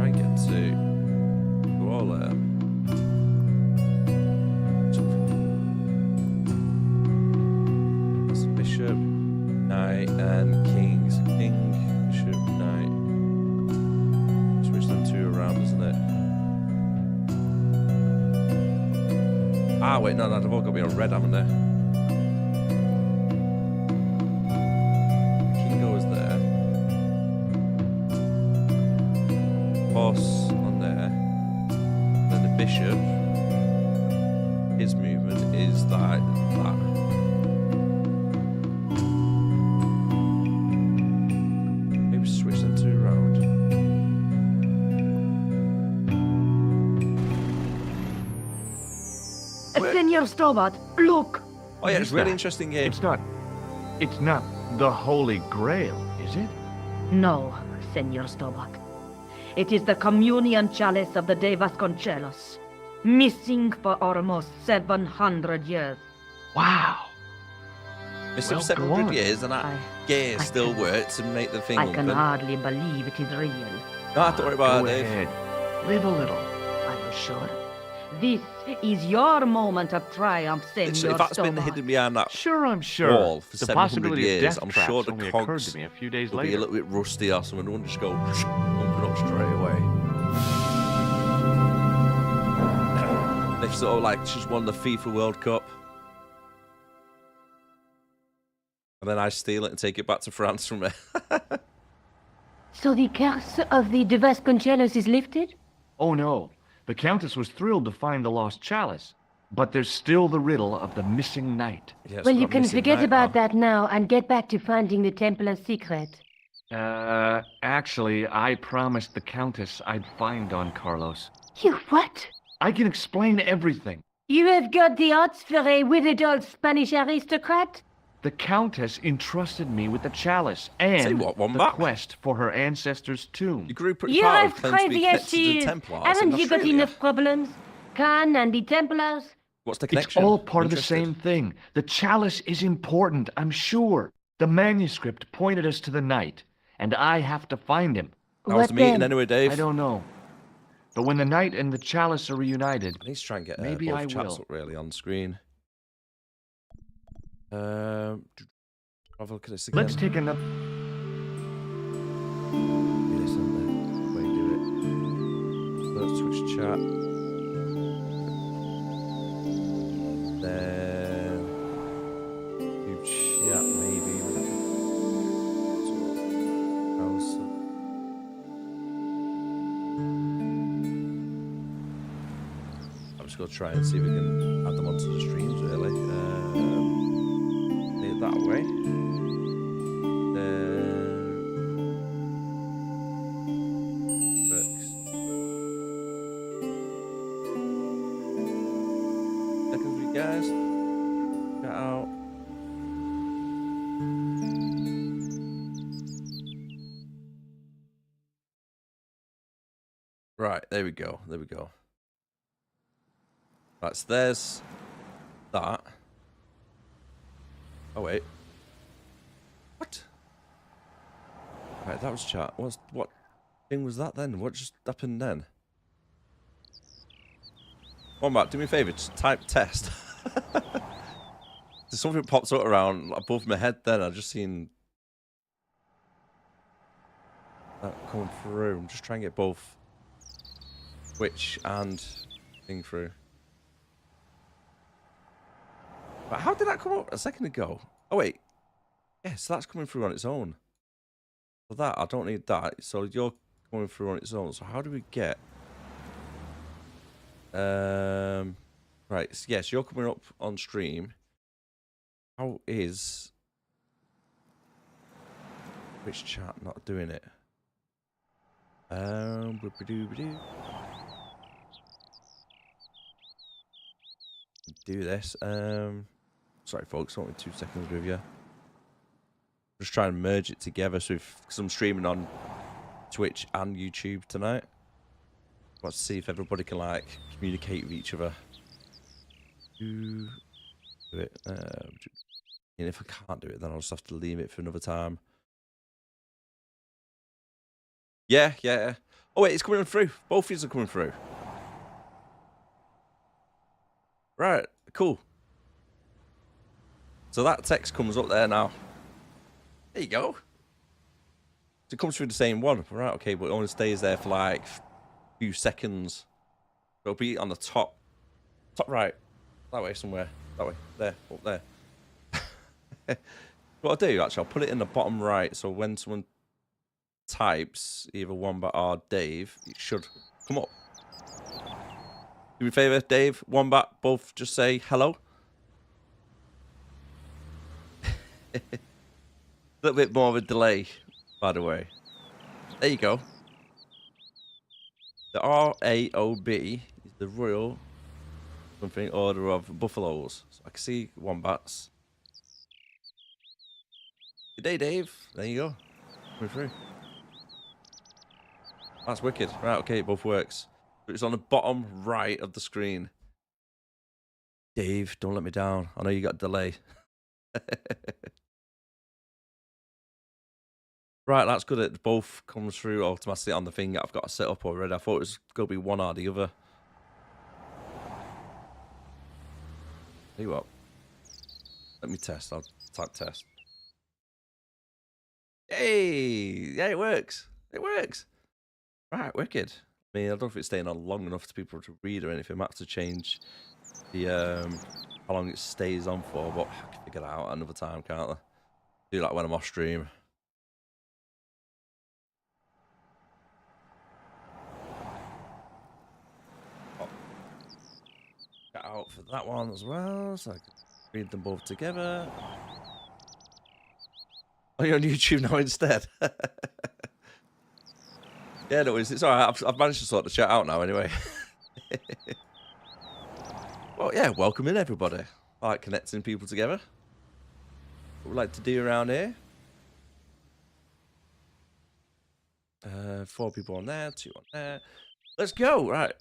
and get to all there. That's a bishop, knight, and kings. King, bishop, knight. Switch them two around, doesn't it? Ah, wait, no, they've all got to be on red, haven't they? Horse on there, then the bishop, his movement is like that. Maybe switch them two around. Senor Stobbart, look! Oh yeah, it's a really interesting game. It's not the Holy Grail, is it? No, Senor Stobbart. It is the communion chalice of the De Vasconcelos, missing for almost 700 years. Wow. Missing 700 years, and that gear still works and make the thing I open. can hardly believe it is real. No, don't worry about it, Dave. Ahead. Live a little. Are you sure? This is your moment of triumph, Senor Literally, if that's been Stobbart. hidden behind that Sure, I'm sure. wall for The 700 possibility years, of death I'm traps sure the only occurred cogs to me a few days will be a later. little bit rusty or something. Wouldn't just go bumping up straight away. They've sort of like just won the FIFA World Cup, and then I steal it and take it back to France from there. So the curse of the De Vasconcelos is lifted? Oh no. The Countess was thrilled to find the lost chalice. But there's still the riddle of the missing knight. Yeah, Well, you can forget about that now and get back to finding the Templar's secret. Actually, I promised the Countess I'd find Don Carlos. You what? I can explain everything. You have got the odds for a withered old Spanish aristocrat? The Countess entrusted me with the chalice and the quest for her ancestor's tomb. You grew pretty You're proud as of claiming to be crazy as connected to she the is. Templars in Haven't you got Australia. enough problems? Khan and the Templars? What's the connection? It's all part of the same thing. The chalice is important, I'm sure. The manuscript pointed us to the knight, and I have to find him. How's the meeting anyway, Dave? I don't know. But when the knight and the chalice are reunited, I need to try and get maybe both I chats will. up really on screen. Have a look at this again. Let's take another. Yes, isn't there? Way you do it. Let's switch chat. Then do chat maybe. I'm just gonna try and see if we can add them onto the streams really. Do it that way. Guys, get out. Right, there we go. There we go. Right, so there's that. Oh wait. What? Right, that was chat. What thing was that then? What just happened then? Come on, Matt, do me a favour, just type test. There's something pops up around above my head then. I just seen that coming through. I'm just trying to get both Twitch and thing through. But how did that come up a second ago? Oh wait. Yes, that's coming through on its own. So that, I don't need that. So you're coming through on its own. So how do we get... Right, so yes, you're coming up on stream. How is Twitch chat not doing it? Do this. Sorry, folks. Only 2 seconds with you. Just trying to merge it together. So, because I'm streaming on Twitch and YouTube tonight, let's see if everybody can like communicate with each other. Do it. And if I can't do it, then I'll just have to leave it for another time. Yeah. Oh wait, it's coming through. Both of these are coming through. Right, cool. So that text comes up there now. There you go. So it comes through the same one. Right, okay, but it only stays there for like a few seconds. It'll be on the top right. That way somewhere. That way. There. Up there. What I'll do, actually, I'll put it in the bottom right. So when someone types either Wombat or Dave, it should come up. Do me a favour, Dave, Wombat, both just say hello. A little bit more of a delay, by the way. There you go. The RAOB is the Royal something Order of Buffaloes. So I can see Wombats. Good day, Dave. There you go. Coming through. That's wicked. Right, okay, it both works. It's on the bottom right of the screen. Dave, don't let me down. I know you got a delay. Right, that's good. It both comes through automatically on the thing that I've got set up already. I thought it was going to be one or the other. Tell you what. Let me test. I'll type test. Hey! Yeah, it works. It works. Right, wicked. I mean, I don't know if it's staying on long enough for people to read or anything. I might have to change the how long it stays on for, but I can figure that out another time, can't I? Do that when I'm off stream. Get out for that one as well, so I can read them both together. Oh, you're on YouTube now instead. Yeah, no, it's alright. I've managed to sort the chat out now anyway. Well, yeah, welcome in everybody. I like connecting people together. What we like to do around here. 4 people on there, 2 on there. Let's go, right.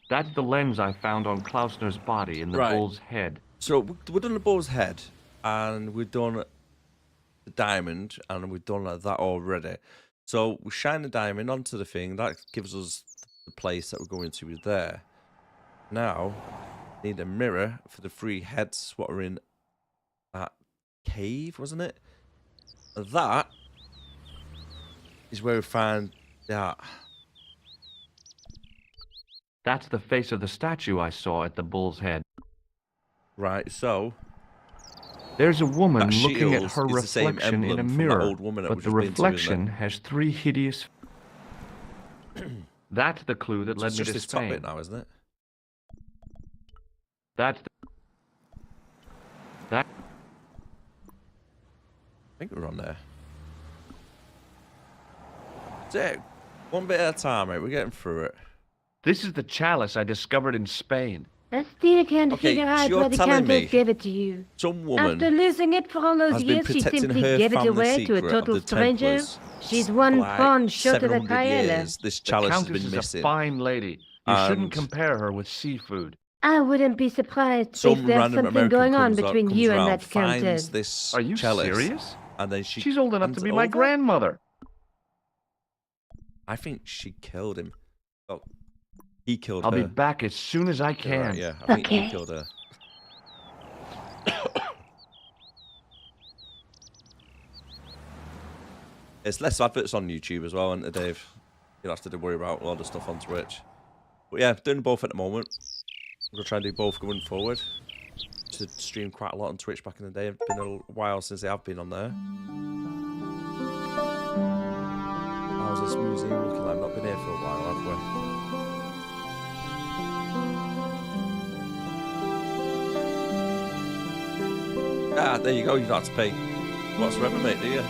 That's the lens I found on Klausner's body in the bull's head. So we've done the bull's head, and we've done the diamond, and we've done that already. So we shine the diamond onto the thing. That gives us the place that we're going to be there. Now, need a mirror for the 3 heads. What are in that cave, wasn't it? That is where we find that. That's the face of the statue I saw at the bull's head. Right, so there's a woman looking at her reflection in a mirror, but the reflection has 3 hideous... That's the clue that led me to Spain. Top bit now, isn't it? That's that. I think we're on there. So, one bit at a time, mate. We're getting through it. This is the chalice I discovered in Spain. I still can't figure out why the Countess gave it to you. Some woman After losing it for all those years, she simply gave it away to a total stranger. She's one pawn short of a paella. This chalice has been missing. Is a fine lady. You shouldn't compare her with seafood. I wouldn't be surprised if there's something going on between you and that Countess. Are you serious? And then she's old enough to be my grandmother. I think she killed him. Oh, he killed her. I'll be back as soon as I can. Right, yeah, I think he killed her. It's less adverts on YouTube as well, isn't it, Dave? You don't have to worry about all the stuff on Twitch. But yeah, doing both at the moment. I'm going to try and do both going forward. To stream quite a lot on Twitch back in the day. It's been a while since they have been on there. How's this museum looking like? I've not been here for a while, have we? Ah, there you go. You don't have to pay whatsoever, mate, do you?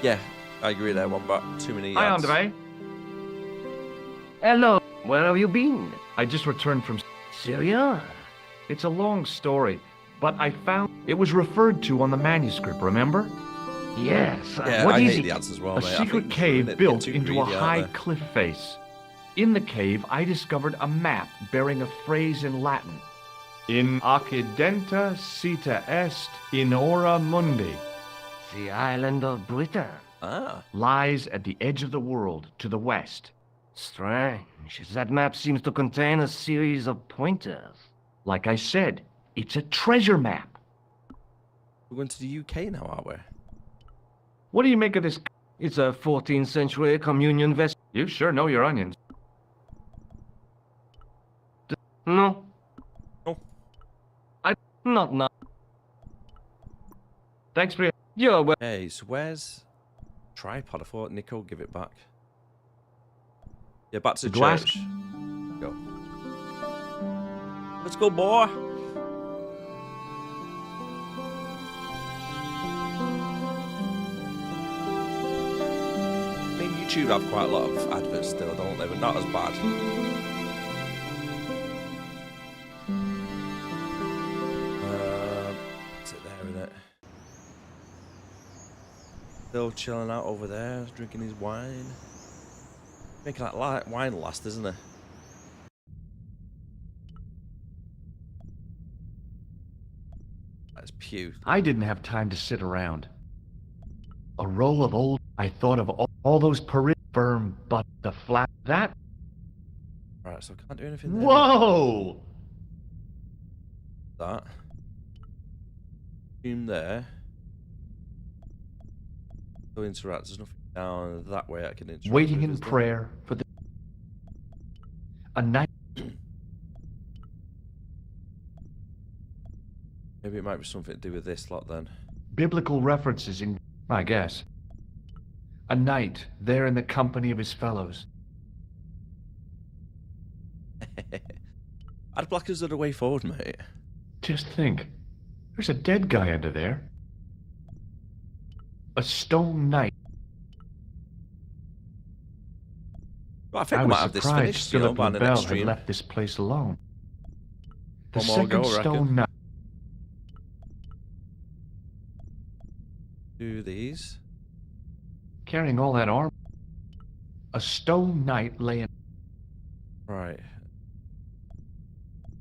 Yeah, I agree there, Wombat. Too many Hi, ads. Andre. Hello. Where have you been? I just returned from Syria? It's a long story, but I found it was referred to on the manuscript, remember? Yes. Yeah, what I is hate it? the ads as well, A mate. secret cave built into a high cliff face. In the cave, I discovered a map bearing a phrase in Latin. In accidenta sita est in ora mundi. The island of Britain. Ah. Lies at the edge of the world to the west. Strange. That map seems to contain a series of pointers. Like I said, it's a treasure map. We're going to the UK now, are we? What do you make of this? It's a 14th century communion vessel. You sure know your onions. No. No. Not. Thanks for your... You're well. Hey, so where's tripod? I thought Nico give it back. Yeah, back to the glass. church. Go. Let's go, boy. I mean, YouTube have quite a lot of adverts still, don't they? But not as bad. Is it there, isn't it? Still chilling out over there, drinking his wine. Making that wine last, isn't it? That's pew. I didn't have time to sit around. A roll of old... I thought of all those firm, but the flat... That... Right, so I can't do anything there. Whoa! That. Zoom there. Go interact. There's nothing down that way I can interact. Waiting with, in is there? prayer for the... A night... Maybe it might be something to do with this lot then. Biblical references in... I guess. A knight, there in the company of his fellows. Ad blockers are the way forward, mate. Just think. There's a dead guy under there. A stone knight. Well, I think I we was might have this surprised finished, you know, Philip by the next LaBelle had stream. left this place alone. The One more second go, I reckon. stone knight. Do these. Carrying all that armor. A stone knight laying... Right.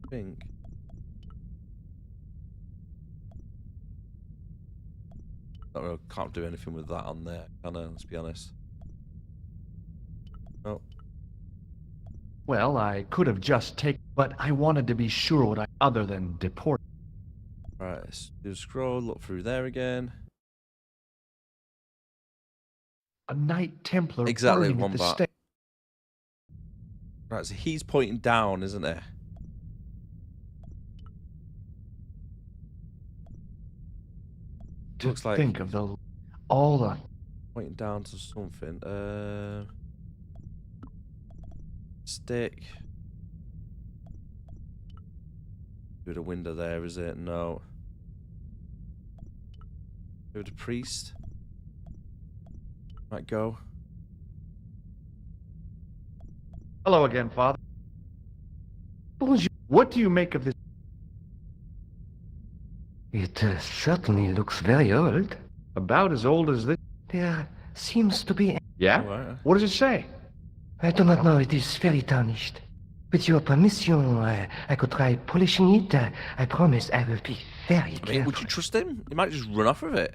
I think. Not really, can't do anything with that on there, can I? Let's be honest. No. Well, I could have just taken... But I wanted to be sure what I... Other than deport... Right, let's do a scroll, look through there again. A Knight Templar Exactly, burning at one the bar. stake. Right, so he's pointing down, isn't he? Looks like Think of the... All the... pointing down to something. Stick. Through the window there, is it? No. Through the priest. Might go. Hello again, Father. Bonjour. What do you make of this? It certainly looks very old. About as old as this? There seems to be... Yeah? Right. What does it say? I do not know. It is very tarnished. With your permission, I could try polishing it. I promise I will be very I mean, careful. would you trust him? He might just run off with it.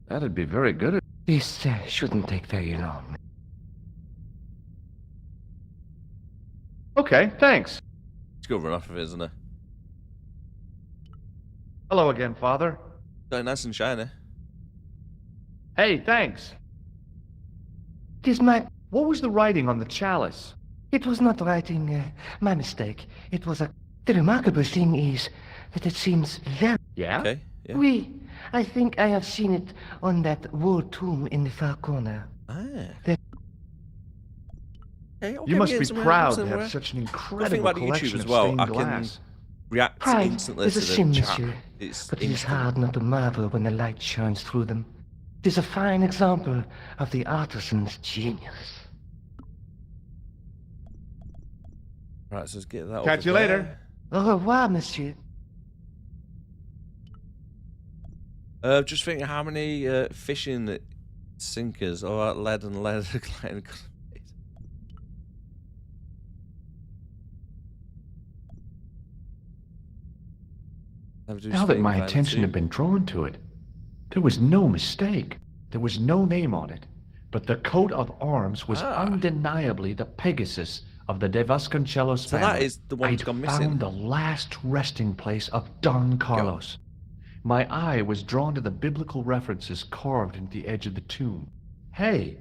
That'd be very good. This shouldn't take very long. Okay, thanks. He's gonna run off with it, isn't he? Hello again, Father. Got it nice and shiny. Hey, thanks. It is my... What was the writing on the chalice? It was not writing, my mistake. It was a... The remarkable thing is that it seems very... Yeah? Okay, yeah. Oui, I think I have seen it on that wall tomb in the far corner. Ah. That... Hey, okay, You must I'm be getting somewhere, proud I'm to somewhere. have such an I think incredible about the YouTube collection as of well. stained I can glass. react Pride instantly is to a the sin, chat. monsieur. It's But it is instant. hard not to marvel when the light shines through them. 'Tis a fine example of the artisan's genius. Right, so let's get that. Catch you later. Au revoir, monsieur. Just thinking how many fishing sinkers or lead and lead. Now that my attention had been drawn to it, there was no mistake. There was no name on it, but the coat of arms was undeniably the Pegasus of the De Vasconcellos family. So that is the one that's gone missing. I'd found the last resting place of Don Carlos. My eye was drawn to the biblical references carved into the edge of the tomb. Hey,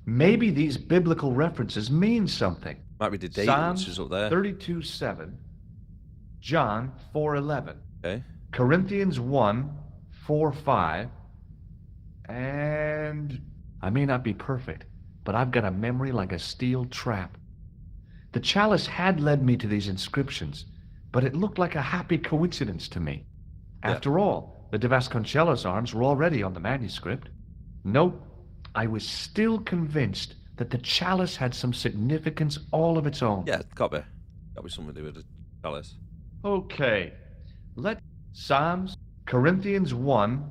maybe these biblical references mean something. Might be the date which is up there. 32:7, John 4:11, okay. Corinthians 1:4-5, and I may not be perfect, but I've got a memory like a steel trap. The chalice had led me to these inscriptions, but it looked like a happy coincidence to me. After all, the De Vasconcellos arms were already on the manuscript. Nope, I was still convinced that the chalice had some significance all of its own. Yeah, it's got to be something to do with the chalice. Okay, Psalms, Corinthians 1.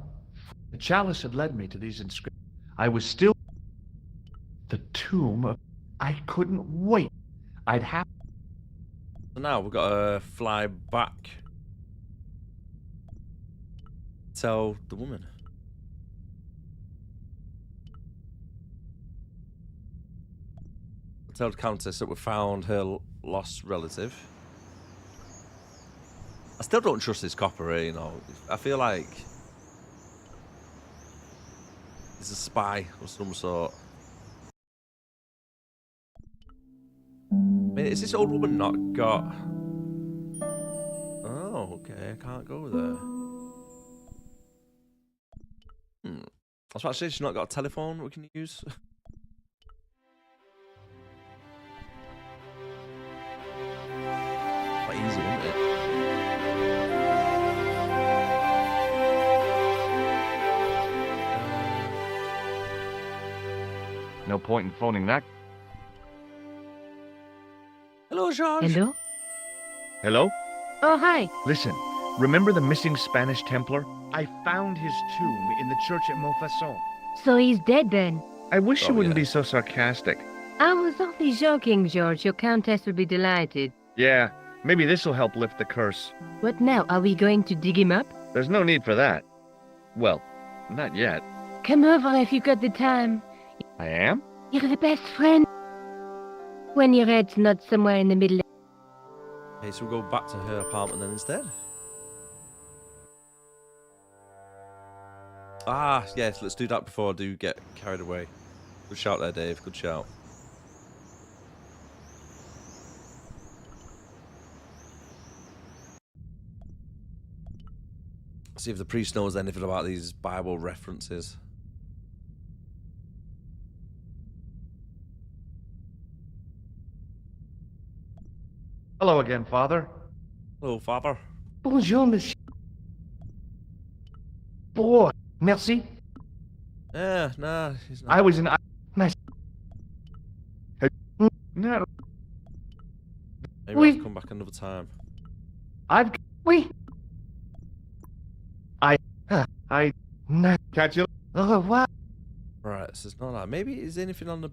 The chalice had led me to these inscriptions. I was still... The tomb of... I couldn't wait. I'd have... So now we've got to fly back. Tell the woman. Tell the Countess that we found her lost relative. I still don't trust this copper, you know. I feel like he's a spy of some sort. I mean, is this old woman not got... Oh, okay, I can't go there. I was about to say she's not got a telephone we can use. Quite easy, wouldn't it? No point in phoning that. Hello, George. Hello? Hello? Oh, hi. Listen, remember the missing Spanish Templar? I found his tomb in the church at Montfaucon. So he's dead then? I wish you wouldn't be so sarcastic. I was only joking, George. Your Countess will be delighted. Yeah, maybe this'll help lift the curse. What now? Are we going to dig him up? There's no need for that. Well, not yet. Come over if you've got the time. I am? You're the best friend. When your head's not somewhere in the middle. Okay, so we'll go back to her apartment then instead. Ah, yes, let's do that before I do get carried away. Good shout there, Dave. Good shout. See if the priest knows anything about these Bible references. Hello again, Father. Hello, Father. Bonjour, monsieur. Boy, merci. Yeah, nah, he's not. I was in... Nice. No, Maybe I'll have to come back another time. I've... Oui. No. Catch you. Au revoir. Right, so it's not that. Maybe is anything on the...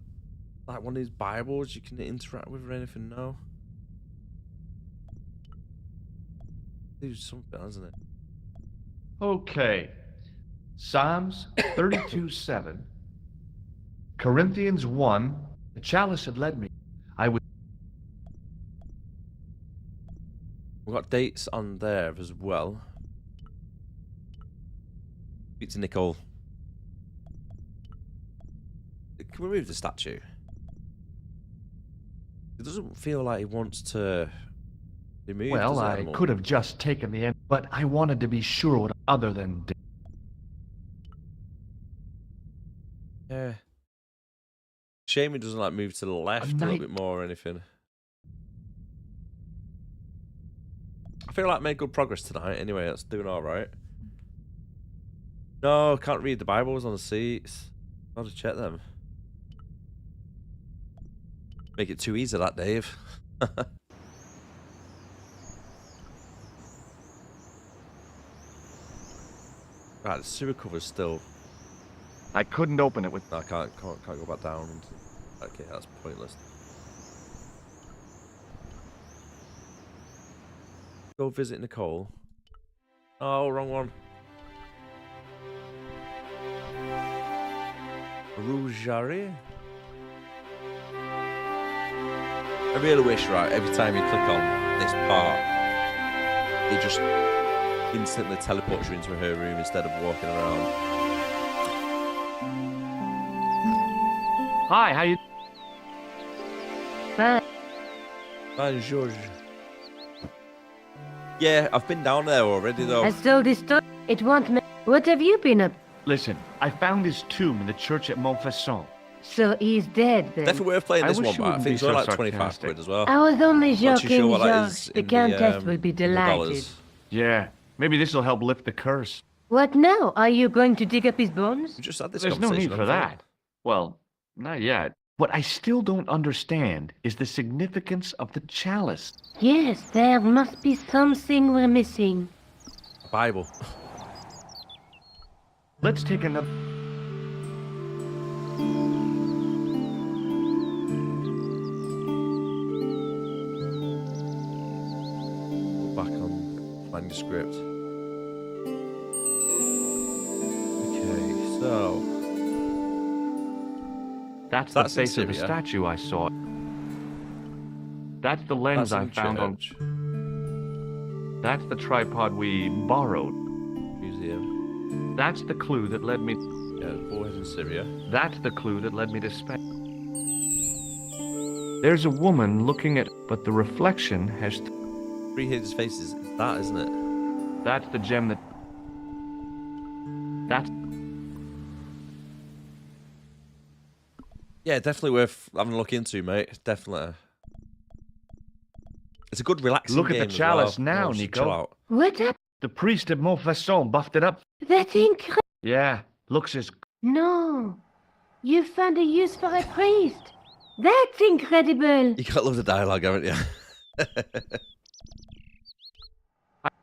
Like one of these Bibles you can interact with or anything? No? Do something, hasn't it? Okay. Psalms 32:7. Corinthians 1. The chalice had led me. I would... We've got dates on there as well. Speak to Nicole. Can we move the statue? It doesn't feel like he wants to be moved. Well, I could have just taken the end, but I wanted to be sure what other than... Yeah. Shame he doesn't like move to the left a little bit more or anything. I feel like I made good progress tonight anyway, that's doing alright. No, can't read the Bibles on the seats. I'll have to check them. Make it too easy, that, Dave. Right, the sewer cover's still. I couldn't open it with. No, I can't go back down. Okay, that's pointless. Go visit Nicole. Oh, wrong one. Rougerie? I really wish, right, every time you click on this part, it just instantly teleports you into her room instead of walking around. Hi, how you? Fine, George. Yeah, I've been down there already, though. I saw this story. It won't make... What have you been up? Listen, I found his tomb in the church at Montfaucon. So he's dead, then? Definitely worth playing this one, but I think it's like 25 quid as well. I was only joking, sure George. The Countess will be delighted. Yeah, maybe this will help lift the curse. What now? Are you going to dig up his bones? We just had this There's no need for that. Well, not yet. What I still don't understand is the significance of the chalice. Yes, there must be something we're missing. A Bible. Let's take another... Go back on manuscript. Okay, so... That's the face of the statue I saw. That's the lens I found on... That's the tripod we borrowed. Museum. That's the clue that led me... Yeah, forehead in Syria. That's the clue that led me to Spain. There's a woman looking at... But the reflection has... Three hidden faces. That, isn't it? That's the gem that... That's... Yeah, definitely worth having a look into, mate. Definitely. It's a good relaxing game. Look at the chalice now, Oh, Nico. What up? The priest at Montfaucon buffed it up. That's incredible. Yeah, looks as... No. You found a use for a priest. That's incredible. You gotta love the dialogue, haven't you?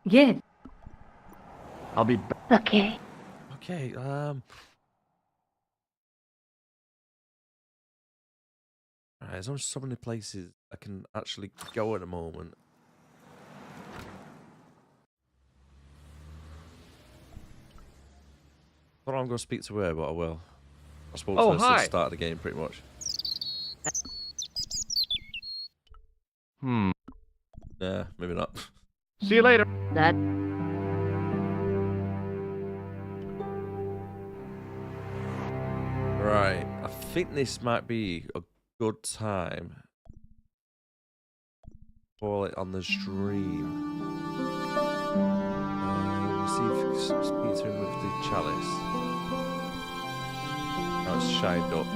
Yes. I'll be back. Okay. Okay, Alright, there's only so many places I can actually go at the moment. I don't know I'm going to speak to her, but I will. I spoke to her since the start of the game, pretty much. Yeah, maybe not. See you later. That... Right, I think this might be a good time. Call it on the stream. Receive Peter with the chalice. Now it's shined up.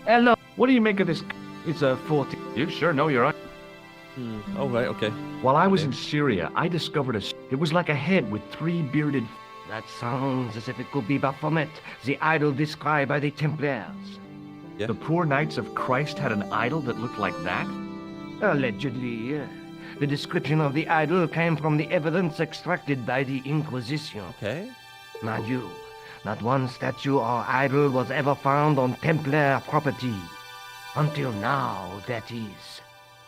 Hello. What do you make of this? It's a 40. You sure know you're right. Oh, right, okay. While I was in Syria, I discovered it was like a head with 3 bearded... That sounds as if it could be Baphomet, the idol described by the Templars. Yeah. The poor Knights of Christ had an idol that looked like that? Allegedly. The description of the idol came from the evidence extracted by the Inquisition. Okay. Mind you, not one statue or idol was ever found on Templar property. Until now, that is.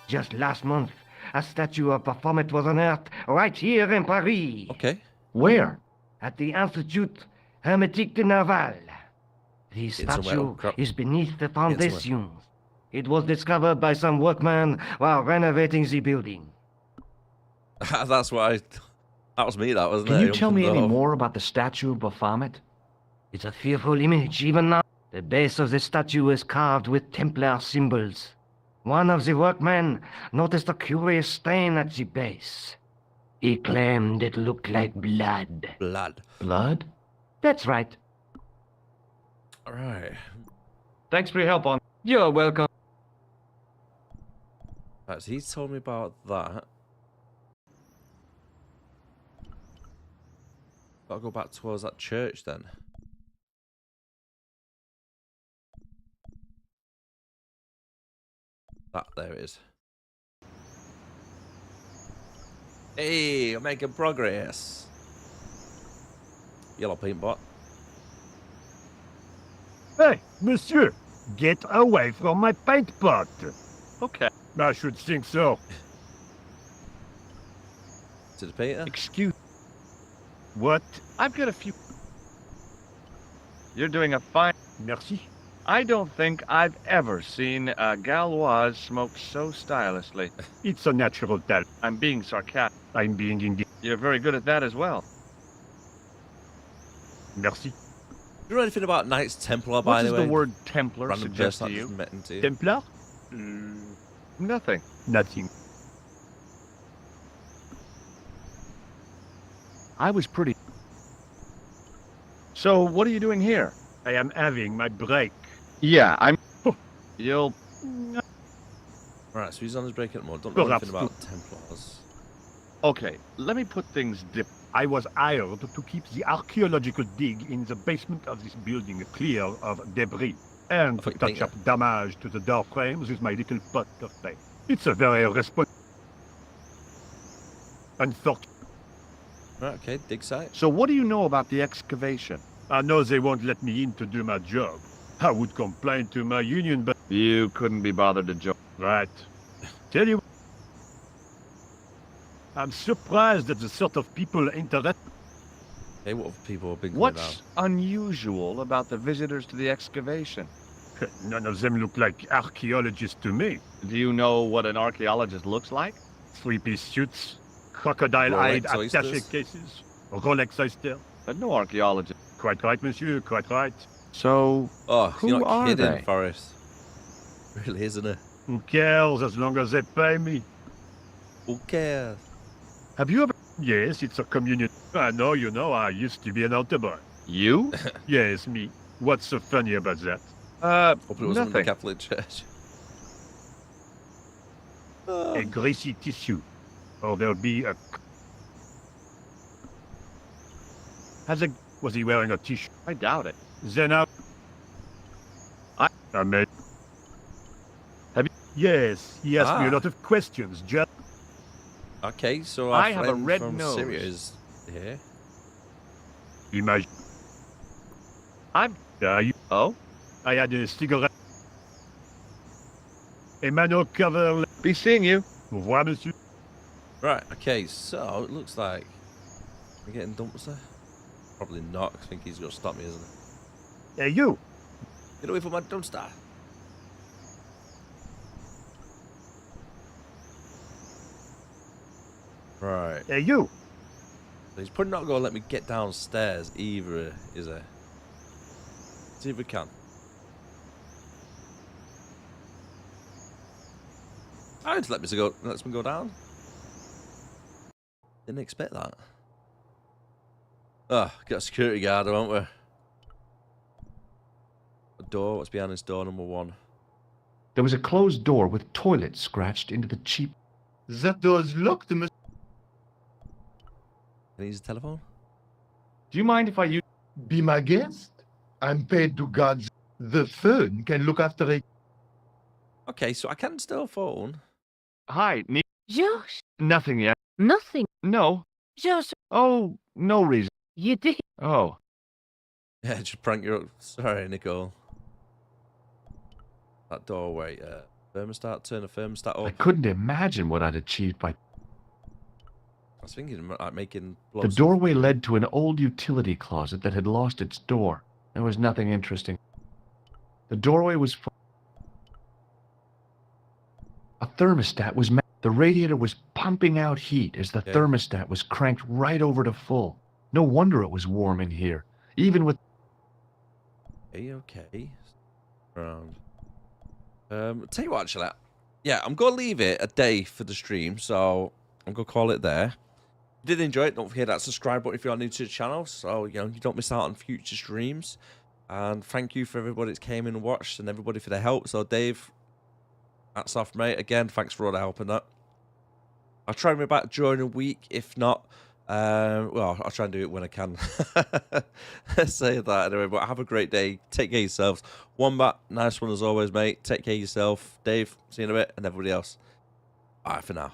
Just last month, a statue of Baphomet was unearthed right here in Paris. Okay. Where? At the Institut Hermetique de Nerval. The statue is beneath the foundations. It was discovered by some workmen while renovating the building. That's what that was me, that wasn't it? Can you tell me any more about the statue of Baphomet? It's a fearful image, even now. The base of the statue is carved with Templar symbols. One of the workmen noticed a curious stain at the base. He claimed it looked like blood. Blood? Blood? That's right. Alright. Thanks for your help on... You're welcome. Right, so he's told me about that. Gotta go back towards that church then. There it is. Hey, I'm making progress. Yellow paint bot. Hey, monsieur, get away from my paint pot. Okay. I should think so. To the painter? Excuse. What? I've got a few. You're doing a fine. Merci. I don't think I've ever seen a Gauloise smoke so stylishly. It's a natural talent. I'm being sarcastic. I'm being indeed. You're very good at that as well. Merci. Do you know anything about Knights Templar, by What the does way? the word Templar Random suggest person to I you? just met into. Templar? Nothing. Nothing. I was pretty... So, what are you doing here? I am having my break. Yeah, I'm... You'll... Right, so he's on his break at the moment. Don't know anything about Templars. Okay, let me put things I was hired to keep the archaeological dig in the basement of this building clear of debris, and to touch up damage to the door frames with my little pot of paint. It's a very unfortunate. Right, okay, dig site. So what do you know about the excavation? I know they won't let me in to do my job. I would complain to my union, but... You couldn't be bothered to join. Right. Tell you... I'm surprised at the sort of people interested. Hey, what have people been going What's unusual about the visitors to the excavation? None of them look like archaeologists to me. Do you know what an archaeologist looks like? Three-piece suits, crocodile-eyed attaché cases, Rolex oyster. But no archaeologist. Quite right, monsieur, quite right. So, who you're not kidding, they? Forrest. Really, isn't it? Who cares as long as they pay me? Who cares? Have you ever... Yes, it's a communion. I know, you know, I used to be an altar boy. You? Yes, me. What's so funny about that? Hope it wasn't the nothing. Catholic Church. A greasy tissue. Or there'll be a... Was he wearing a t-shirt? I doubt it. Then I made... Have you... Yes, he asked me a lot of questions, just... Okay, so I have a red from nose. Syria is here. Imagine... you... Oh? I had a cigarette. A mano cover... Be seeing you. Au revoir, monsieur. Right, okay, so it looks like we're getting dumpster. Probably not. I think he's going to stop me, isn't he? Hey, you! Get away from my dumpster. Right. Hey, you! So he's probably not going to let me get downstairs either, is he? See if we can. I just lets me go down. Didn't expect that. Oh, got a security guard, haven't we? A door. What's behind this door? Number 1. There was a closed door with toilet scratched into the cheap... That door's locked, monsieur. Can I use the telephone? Do you mind if I use... Be my guest. I'm paid to guard. The phone can look after it. Okay, so I can still phone. Hi, George? Nothing yet. Nothing. No. George, Oh, no reason. you did. Oh. Yeah, just prank you up. Sorry, Nicole. That doorway, thermostat, turn the thermostat I up. couldn't imagine what I'd achieved by... I was thinking like making... The doorway led to an old utility closet that had lost its door. There was nothing interesting. The doorway was... A thermostat was... The radiator was pumping out heat as the thermostat was cranked right over to full. No wonder it was warm in here, even with... Okay. Around. Tell you what, actually. Yeah, I'm going to leave it a day for the stream, so I'm going to call it there. If you did enjoy it, don't forget that subscribe button if you are new to the channel, so you don't miss out on future streams. And thank you for everybody that came in and watched and everybody for their help. So, Dave, That's off, mate. Again, thanks for all the help in that. I'll try and be back during the week. If not, well, I'll try and do it when I can. Say that anyway, but have a great day. Take care of yourselves. Wombat, nice one as always, mate. Take care of yourself. Dave, see you in a bit, and everybody else. Bye for now.